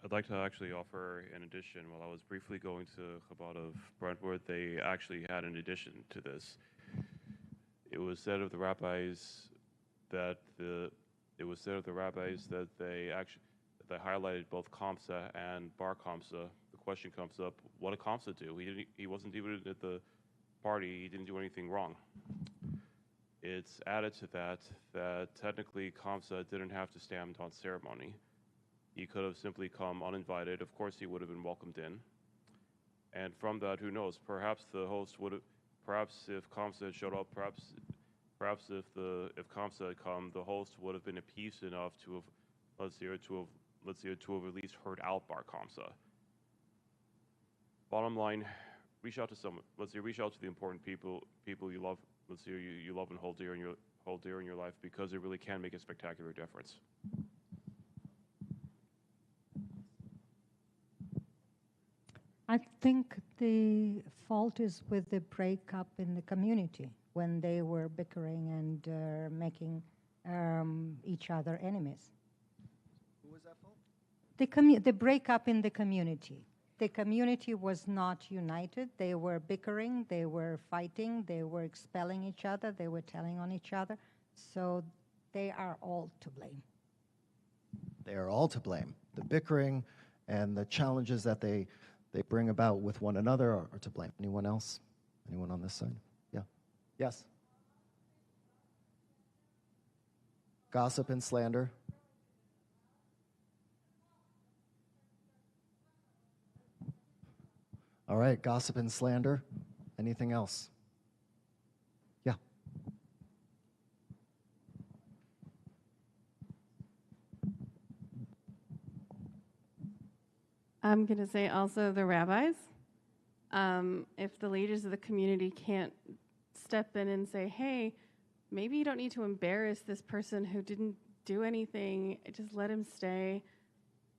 I'd like to actually offer an addition. While I was briefly going to Chabad of Brentwood, they actually had an addition to this. It was said of the rabbis that they highlighted both Kamsa and Bar Kamsa. The question comes up: what did Kamsa do? He wasn't even at the party. He didn't do anything wrong. It's added to that technically Kamsa didn't have to stand on ceremony. He could have simply come uninvited. Of course, he would have been welcomed in. And from that, who knows? Perhaps the host would have. Perhaps if Kamsa had showed up, perhaps if Kamsa had come, the host would have been appeased enough to have, to have at least heard out Bar Kamsa. Bottom line, reach out to someone. Reach out to the important people you love. You love and hold dear in your life, because it really can make a spectacular difference. I think the fault is with the breakup in the community when they were bickering and making each other enemies. Who was that fault? The breakup in the community. The community was not united. They were bickering, they were fighting, they were expelling each other, they were telling on each other. So they are all to blame. They are all to blame. The bickering and the challenges that they bring about with one another are to blame. Anyone else? Anyone on this side? Yeah. Yes. Gossip and slander. All right, gossip and slander. Anything else? Yeah. I'm going to say also the rabbis. If the leaders of the community can't step in and say, hey, maybe you don't need to embarrass this person who didn't do anything, just let him stay.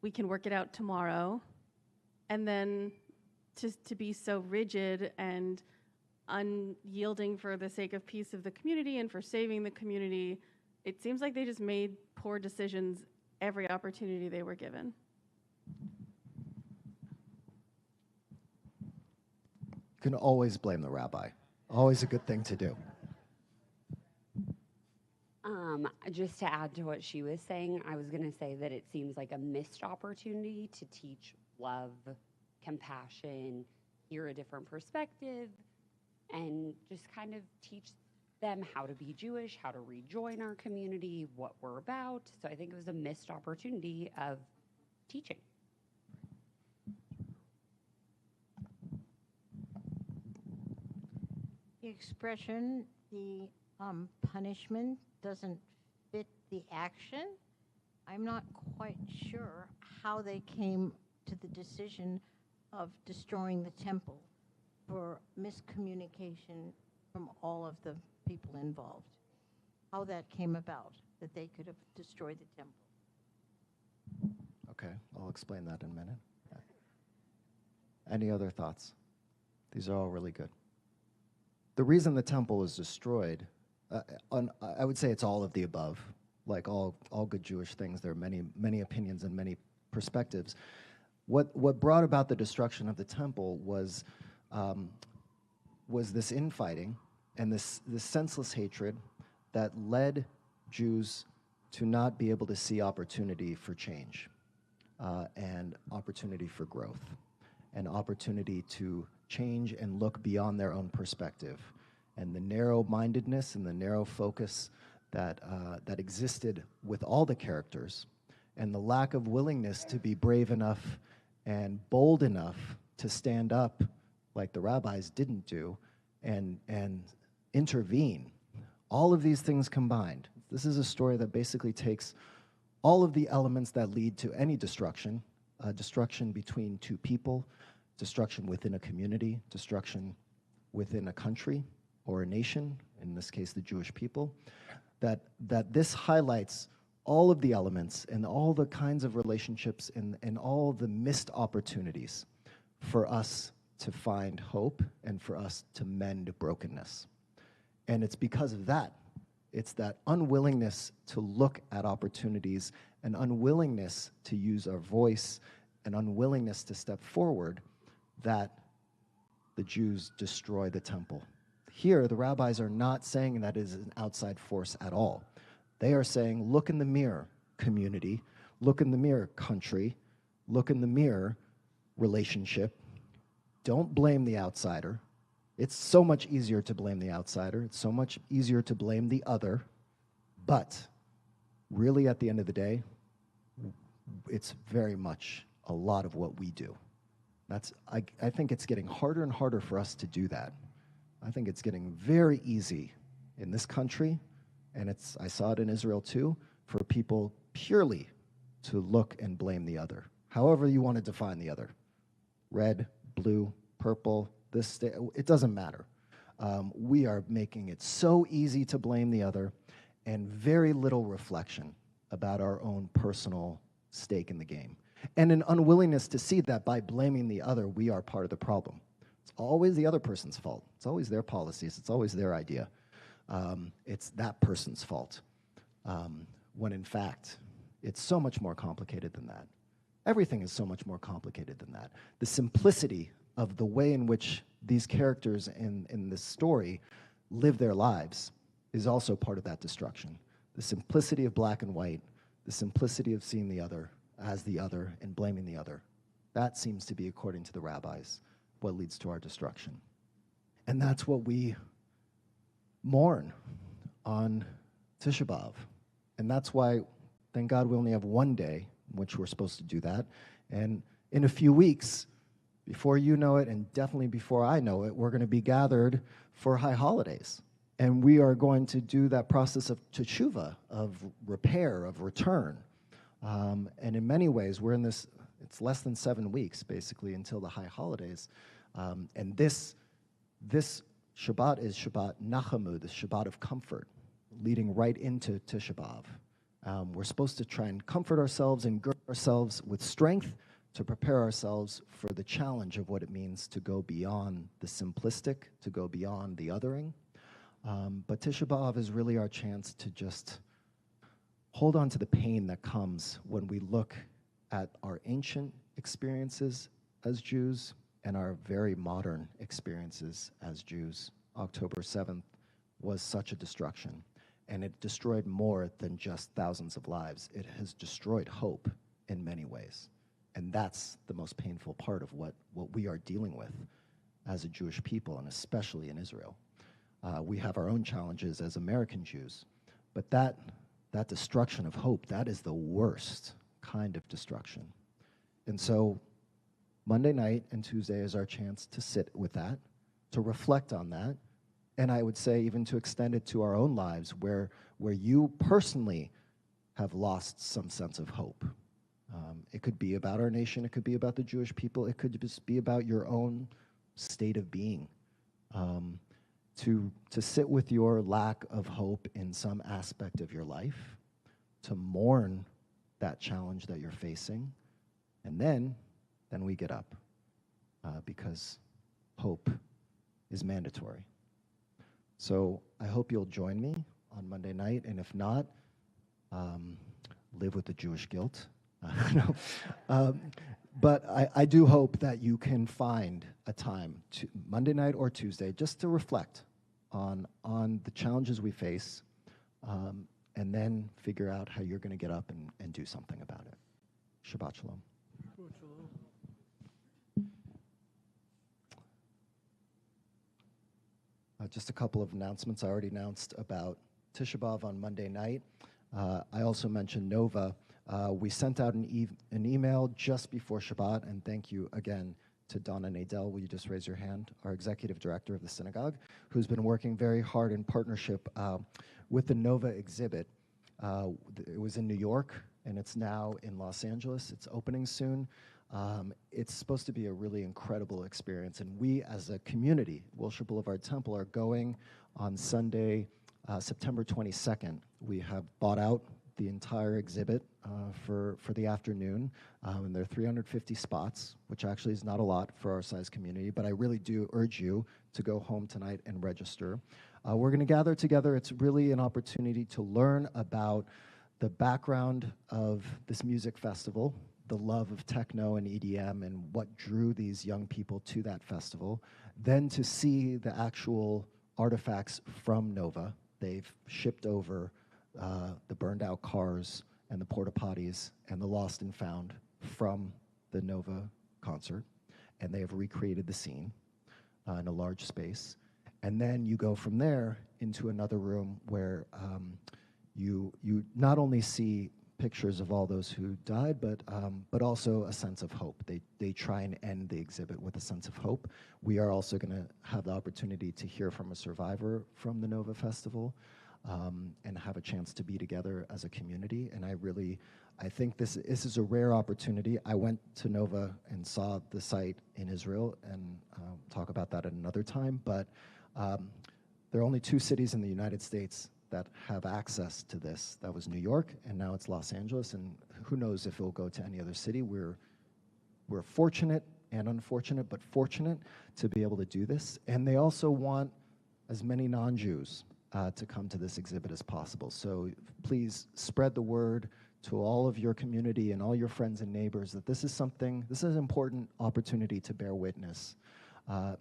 We can work it out tomorrow. And then just to be so rigid and unyielding for the sake of peace of the community and for saving the community, it seems like they just made poor decisions every opportunity they were given. You can always blame the rabbi. Always a good thing to do. Just to add to what she was saying, I was going to say that it seems like a missed opportunity to teach love, compassion, hear a different perspective, and just kind of teach them how to be Jewish, how to rejoin our community, what we're about. So I think it was a missed opportunity of teaching. The expression, the punishment doesn't fit the action. I'm not quite sure how they came to the decision of destroying the temple for miscommunication from all of the people involved. How that came about, that they could have destroyed the temple. Okay, I'll explain that in a minute. Any other thoughts? These are all really good. The reason the temple was destroyed, I would say it's all of the above. Like all good Jewish things, there are many opinions and many perspectives. What brought about the destruction of the temple was this infighting and this senseless hatred that led Jews to not be able to see opportunity for change and opportunity for growth and opportunity to change and look beyond their own perspective. And the narrow-mindedness and the narrow focus that existed with all the characters, and the lack of willingness to be brave enough and bold enough to stand up like the rabbis didn't do and intervene. All of these things combined. This is a story that basically takes all of the elements that lead to any destruction, destruction between two people, destruction within a community, destruction within a country or a nation, in this case the Jewish people, that this highlights all of the elements and all the kinds of relationships and all the missed opportunities for us to find hope and for us to mend brokenness. And it's because of that. It's that unwillingness to look at opportunities, an unwillingness to use our voice, an unwillingness to step forward that the Jews destroy the temple. Here, the rabbis are not saying that it is an outside force at all. They are saying, look in the mirror, community, look in the mirror, country, look in the mirror, relationship. Don't blame the outsider. It's so much easier to blame the outsider. It's so much easier to blame the other. But really, at the end of the day, it's very much a lot of what we do. I think it's getting harder and harder for us to do that. I think it's getting very easy in this country, and I saw it in Israel too, for people purely to look and blame the other. However you want to define the other. Red, blue, purple, it doesn't matter. We are making it so easy to blame the other and very little reflection about our own personal stake in the game. And an unwillingness to see that by blaming the other, we are part of the problem. It's always the other person's fault. It's always their policies. It's always their idea. It's that person's fault. When in fact, it's so much more complicated than that. Everything is so much more complicated than that. The simplicity of the way in which these characters in this story live their lives is also part of that destruction. The simplicity of black and white, the simplicity of seeing the other as the other and blaming the other. That seems to be, according to the rabbis, what leads to our destruction. And that's what we mourn on Tisha B'Av. And that's why, thank God, we only have one day in which we're supposed to do that. And in a few weeks, before you know it, and definitely before I know it, we're going to be gathered for high holidays. And we are going to do that process of teshuvah, of repair, of return. And in many ways, we're in this, it's less than 7 weeks, basically, until the high holidays. And this Shabbat is Shabbat Nachamu, the Shabbat of comfort, leading right into Tisha B'Av. We're supposed to try and comfort ourselves and gird ourselves with strength to prepare ourselves for the challenge of what it means to go beyond the simplistic, to go beyond the othering. But Tisha B'Av is really our chance to just hold on to the pain that comes when we look at our ancient experiences as Jews and our very modern experiences as Jews. October 7th was such a destruction, and it destroyed more than just thousands of lives. It has destroyed hope in many ways, and that's the most painful part of what we are dealing with as a Jewish people, and especially in Israel. We have our own challenges as American Jews, but that destruction of hope, that is the worst kind of destruction. And so Monday night and Tuesday is our chance to sit with that, to reflect on that, And I would say even to extend it to our own lives where you personally have lost some sense of hope. It could be about our nation. It could be about the Jewish people. It could just be about your own state of being. To sit with your lack of hope in some aspect of your life, to mourn that challenge that you're facing, and then we get up because hope is mandatory. So I hope you'll join me on Monday night, and if not, live with the Jewish guilt. But I do hope that you can find a time, Monday night or Tuesday, just to reflect on the challenges we face, and then figure out how you're going to get up and do something about it. Shabbat shalom. Just a couple of announcements. I already announced about Tisha B'Av on Monday night. I also mentioned Nova. We sent out an email just before Shabbat, and thank you again to Donna Nadel. Will you just raise your hand? Our executive director of the synagogue, who's been working very hard in partnership with the Nova exhibit. It was in New York, and it's now in Los Angeles. It's opening soon. It's supposed to be a really incredible experience, and we as a community, Wilshire Boulevard Temple, are going on Sunday, September 22nd. We have bought out the entire exhibit for the afternoon, and there are 350 spots, which actually is not a lot for our size community, but I really do urge you to go home tonight and register. We're going to gather together. It's really an opportunity to learn about the background of this music festival, the love of techno and EDM, and what drew these young people to that festival, then to see the actual artifacts from Nova. They've shipped over the burned out cars and the porta potties and the lost and found from the Nova concert, and they have recreated the scene in a large space. And then you go from there into another room where you not only see pictures of all those who died, but also a sense of hope. They try and end the exhibit with a sense of hope. We are also going to have the opportunity to hear from a survivor from the Nova Festival, and have a chance to be together as a community. And I think this is a rare opportunity. I went to Nova and saw the site in Israel, and talk about that at another time, but there are only 2 cities in the United States that have access to this. That was New York, and now it's Los Angeles, and who knows if it will go to any other city. We're fortunate and unfortunate, but fortunate to be able to do this. And they also want as many non-Jews to come to this exhibit as possible. So please spread the word to all of your community and all your friends and neighbors that this is an important opportunity to bear witness,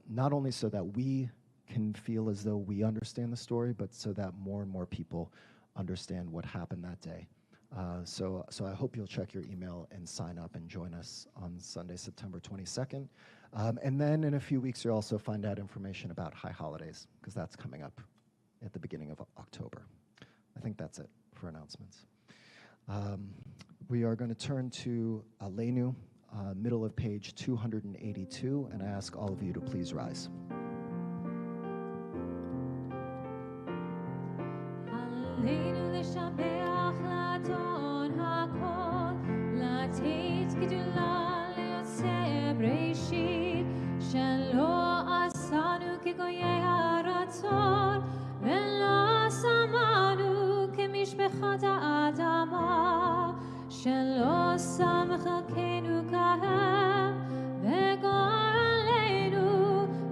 not only so that we can feel as though we understand the story, but so that more and more people understand what happened that day. So I hope you'll check your email and sign up and join us on Sunday, September 22nd. And then in a few weeks, you'll also find out information about High Holidays, because that's coming up at the beginning of October. I think that's it for announcements. We are going to turn to Aleinu, middle of page 282, and I ask all of you to please rise. עלינו לשבח לאדון הכל, לתת גדולה ליוצא בראשית, שלא עשנו כגויי הרצון, ולא שמנו כמשפחות האדמה, שלא שם חלקנו כהם, וגורלנו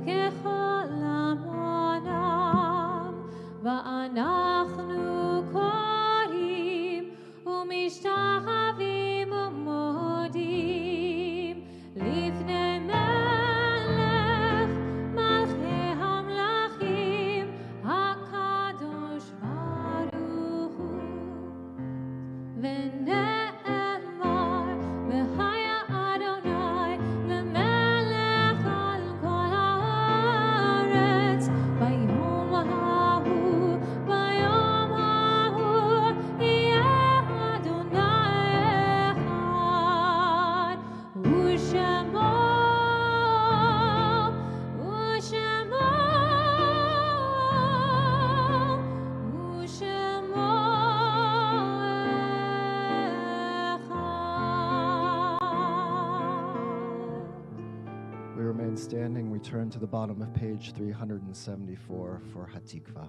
ככל המונם, ואנחנו קוראים ומשתחווים ומודים לפני מלך מלכי המלכים הקדוש ברוך הוא. ונאמר והיה אדוני standing, we turn to the bottom of page 374 for Hatikva.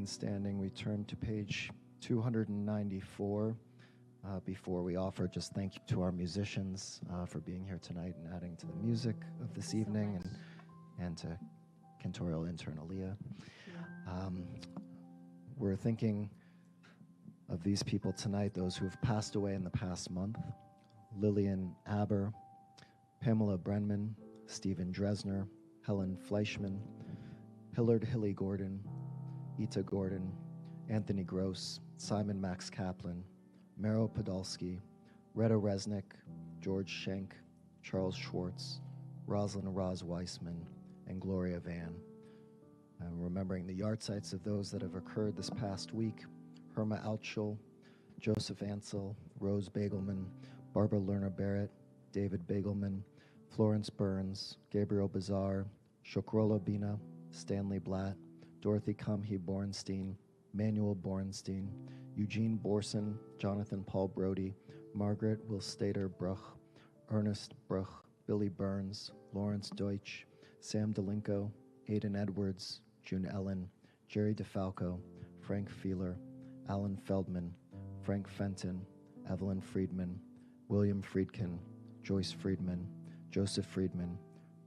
Standing, we turn to page 294. Before we offer, just thank you to our musicians for being here tonight and adding to the music of this evening, and to Cantorial Intern Aliya. We're thinking of these people tonight, those who have passed away in the past month: Lillian Aber, Pamela Brenman, Stephen Dresner, Helen Fleischman, Hillard Hilly Gordon, Ita Gordon, Anthony Gross, Simon Max Kaplan, Mero Podolsky, Retta Resnick, George Schenk, Charles Schwartz, Rosalind Roz Weissman, and Gloria Van. Remembering the yard sites of those that have occurred this past week: Herma Altschul, Joseph Ansel, Rose Bagelman, Barbara Lerner Barrett, David Bagelman, Florence Burns, Gabriel Bazar, Shokrola Bina, Stanley Blatt, Dorothy Kamhi Bornstein, Manuel Bornstein, Eugene Borson, Jonathan Paul Brody, Margaret Wilstater Bruch, Ernest Bruch, Billy Burns, Lawrence Deutsch, Sam Delinko, Aidan Edwards, June Ellen, Jerry DeFalco, Frank Feeler, Alan Feldman, Frank Fenton, Evelyn Friedman, William Friedkin, Joyce Friedman, Joseph Friedman,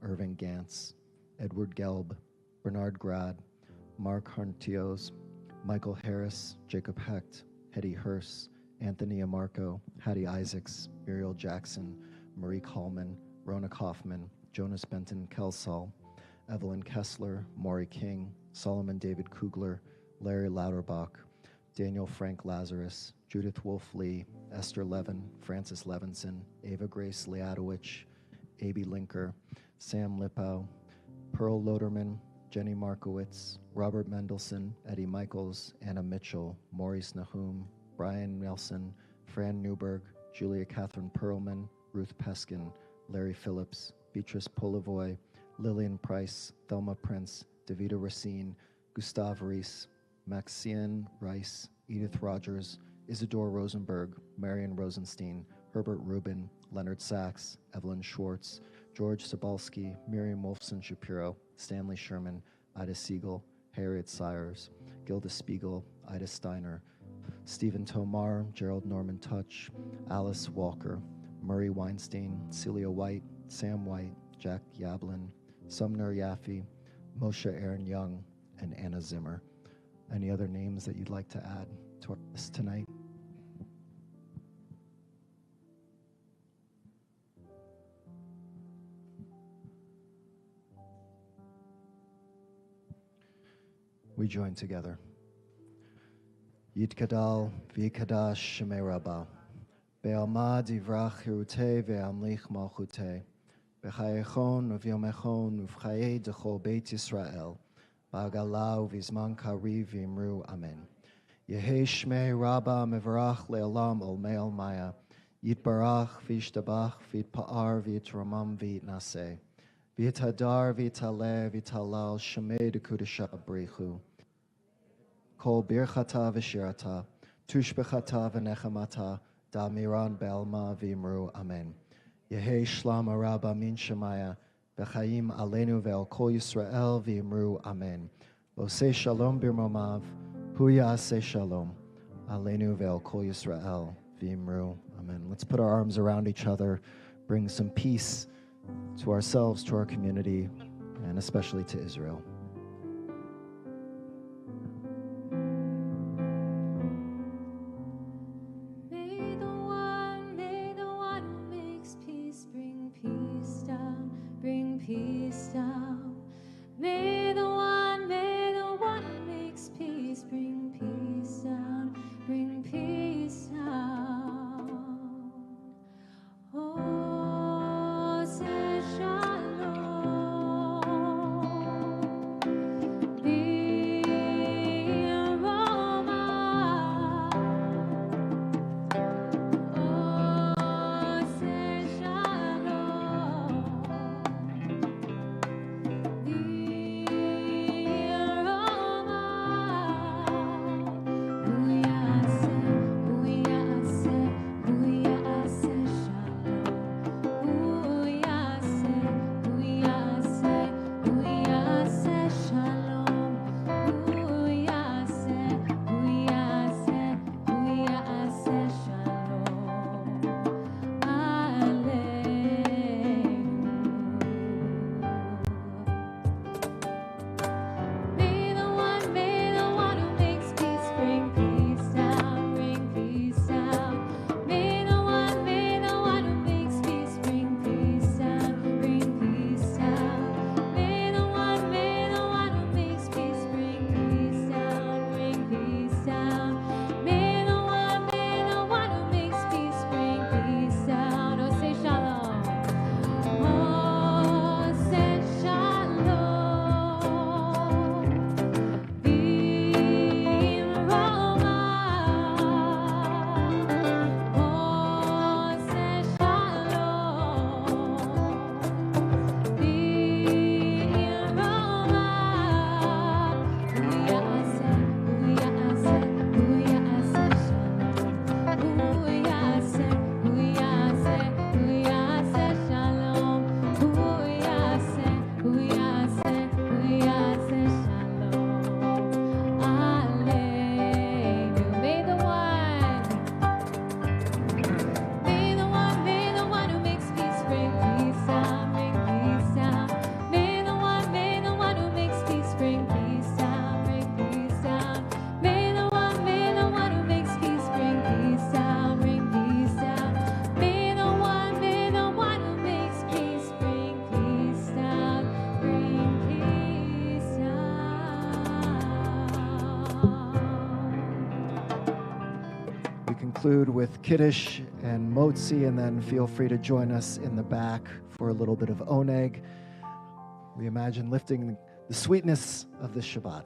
Irving Gantz, Edward Gelb, Bernard Grad, Mark Harntios, Michael Harris, Jacob Hecht, Hetty Hurst, Anthony Amarco, Hattie Isaacs, Muriel Jackson, Marie Coleman, Rona Kaufman, Jonas Benton Kelsall, Evelyn Kessler, Maury King, Solomon David Kugler, Larry Lauterbach, Daniel Frank Lazarus, Judith Wolf Lee, Esther Levin, Francis Levinson, Ava Grace Liadowicz, A.B. Linker, Sam Lippow, Pearl Loderman, Jenny Markowitz, Robert Mendelson, Eddie Michaels, Anna Mitchell, Maurice Nahum, Brian Nelson, Fran Newberg, Julia Catherine Perlman, Ruth Peskin, Larry Phillips, Beatrice Polivoy, Lillian Price, Thelma Prince, Davida Racine, Gustave Reese, Maxine Rice, Edith Rogers, Isidore Rosenberg, Marion Rosenstein, Herbert Rubin, Leonard Sachs, Evelyn Schwartz, George Sobalski, Miriam Wolfson Shapiro, Stanley Sherman, Ida Siegel, Harriet Sires, Gilda Spiegel, Ida Steiner, Stephen Tomar, Gerald Norman Touch, Alice Walker, Murray Weinstein, Celia White, Sam White, Jack Yablin, Sumner Yaffe, Moshe Aaron Young, and Anna Zimmer. Any other names that you'd like to add to our list tonight? We join together. Yitkadal v'yikadash shemei Rabbah, be'alma divrach hirutei ve'amlich malchutei, b'chayechon u'vyomechon u'v'chayei d'chol Beit Yisrael, ba'agala u'vizman kariv v'imru amen. Yehei shmei Rabbah mevarach le'olam olmei olmaya, yitbarach v'yishtabach v'yitpa'ar v'yitramam v'yitnaseh, v'yithadar v'yitaleh v'yitalal shemei d'kudesha brichu. Kol birchata v'shirata, tushbechata v'nechamata, da'miran be'alma v'imru amen. Yehi Shlam Araba Min Shemaya, V'chaim Aleinu Ve'al Kol Yisrael V'yimru Amen. Oseh Shalom Birmomav, Hu Ya'aseh Shalom, Aleinu Ve'al Kol Yisrael V'yimru Amen. Let's put our arms around each other, bring some peace to ourselves, to our community, and especially to Israel. Conclude with Kiddush and Motzi, and then feel free to join us in the back for a little bit of Oneg. We imagine lifting the sweetness of this Shabbat.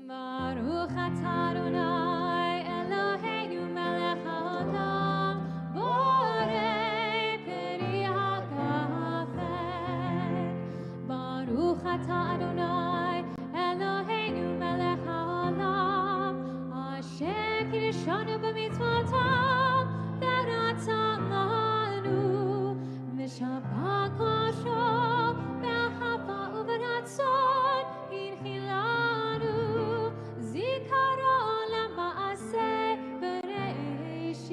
Baruch atah Adonai Eloheinu melech haolam, borei peri hakafet. Baruch atah Adonai Eloheinu melech haolam, asher kiddushanu b'mitzvotav v'ratzah lanu, v'shabbat kosho v'ahava u'v'ratzon inchilanu, zikaro lama'aseh b'reishit,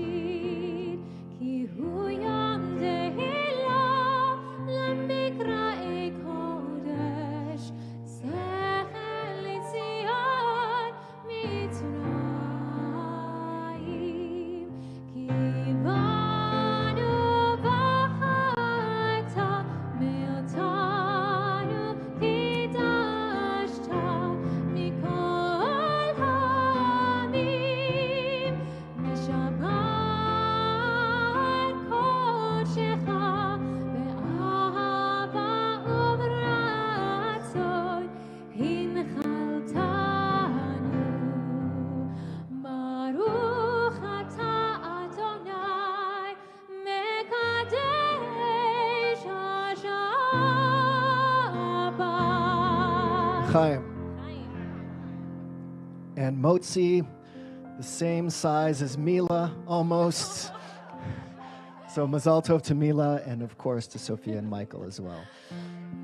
ki hu yom tehila l'mikra'ei kodesh, sechel l'tzion mitzrayim, ki banu v'chaita miltanu kidashta mikol ha'amim, mishabar kodshecha be'ahava u'v'ratzon hinchaltanu. Baruch atah Adonai mekadesh ha-Shabbat. Chaim. And Motzi, the same size as Mila, almost. So Mazal Tov to Mila, and of course to Sophia and Michael as well.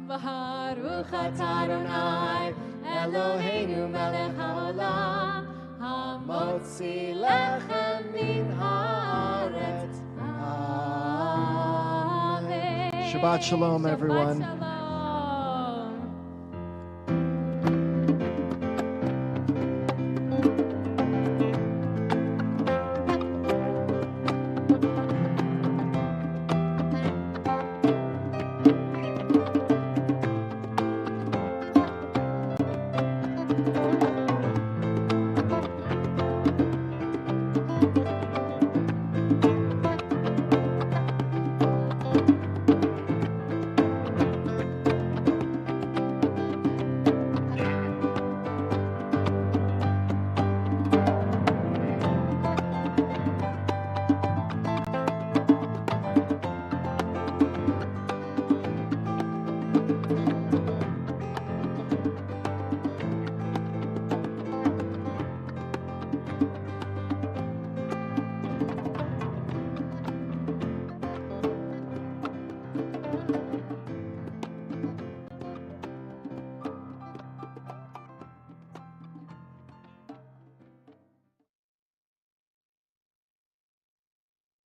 Baruch atah Adonai Eloheinu melech haolam hamotzi lechem min haaretz. Amen. Shabbat Shalom, everyone. Shabbat Shalom.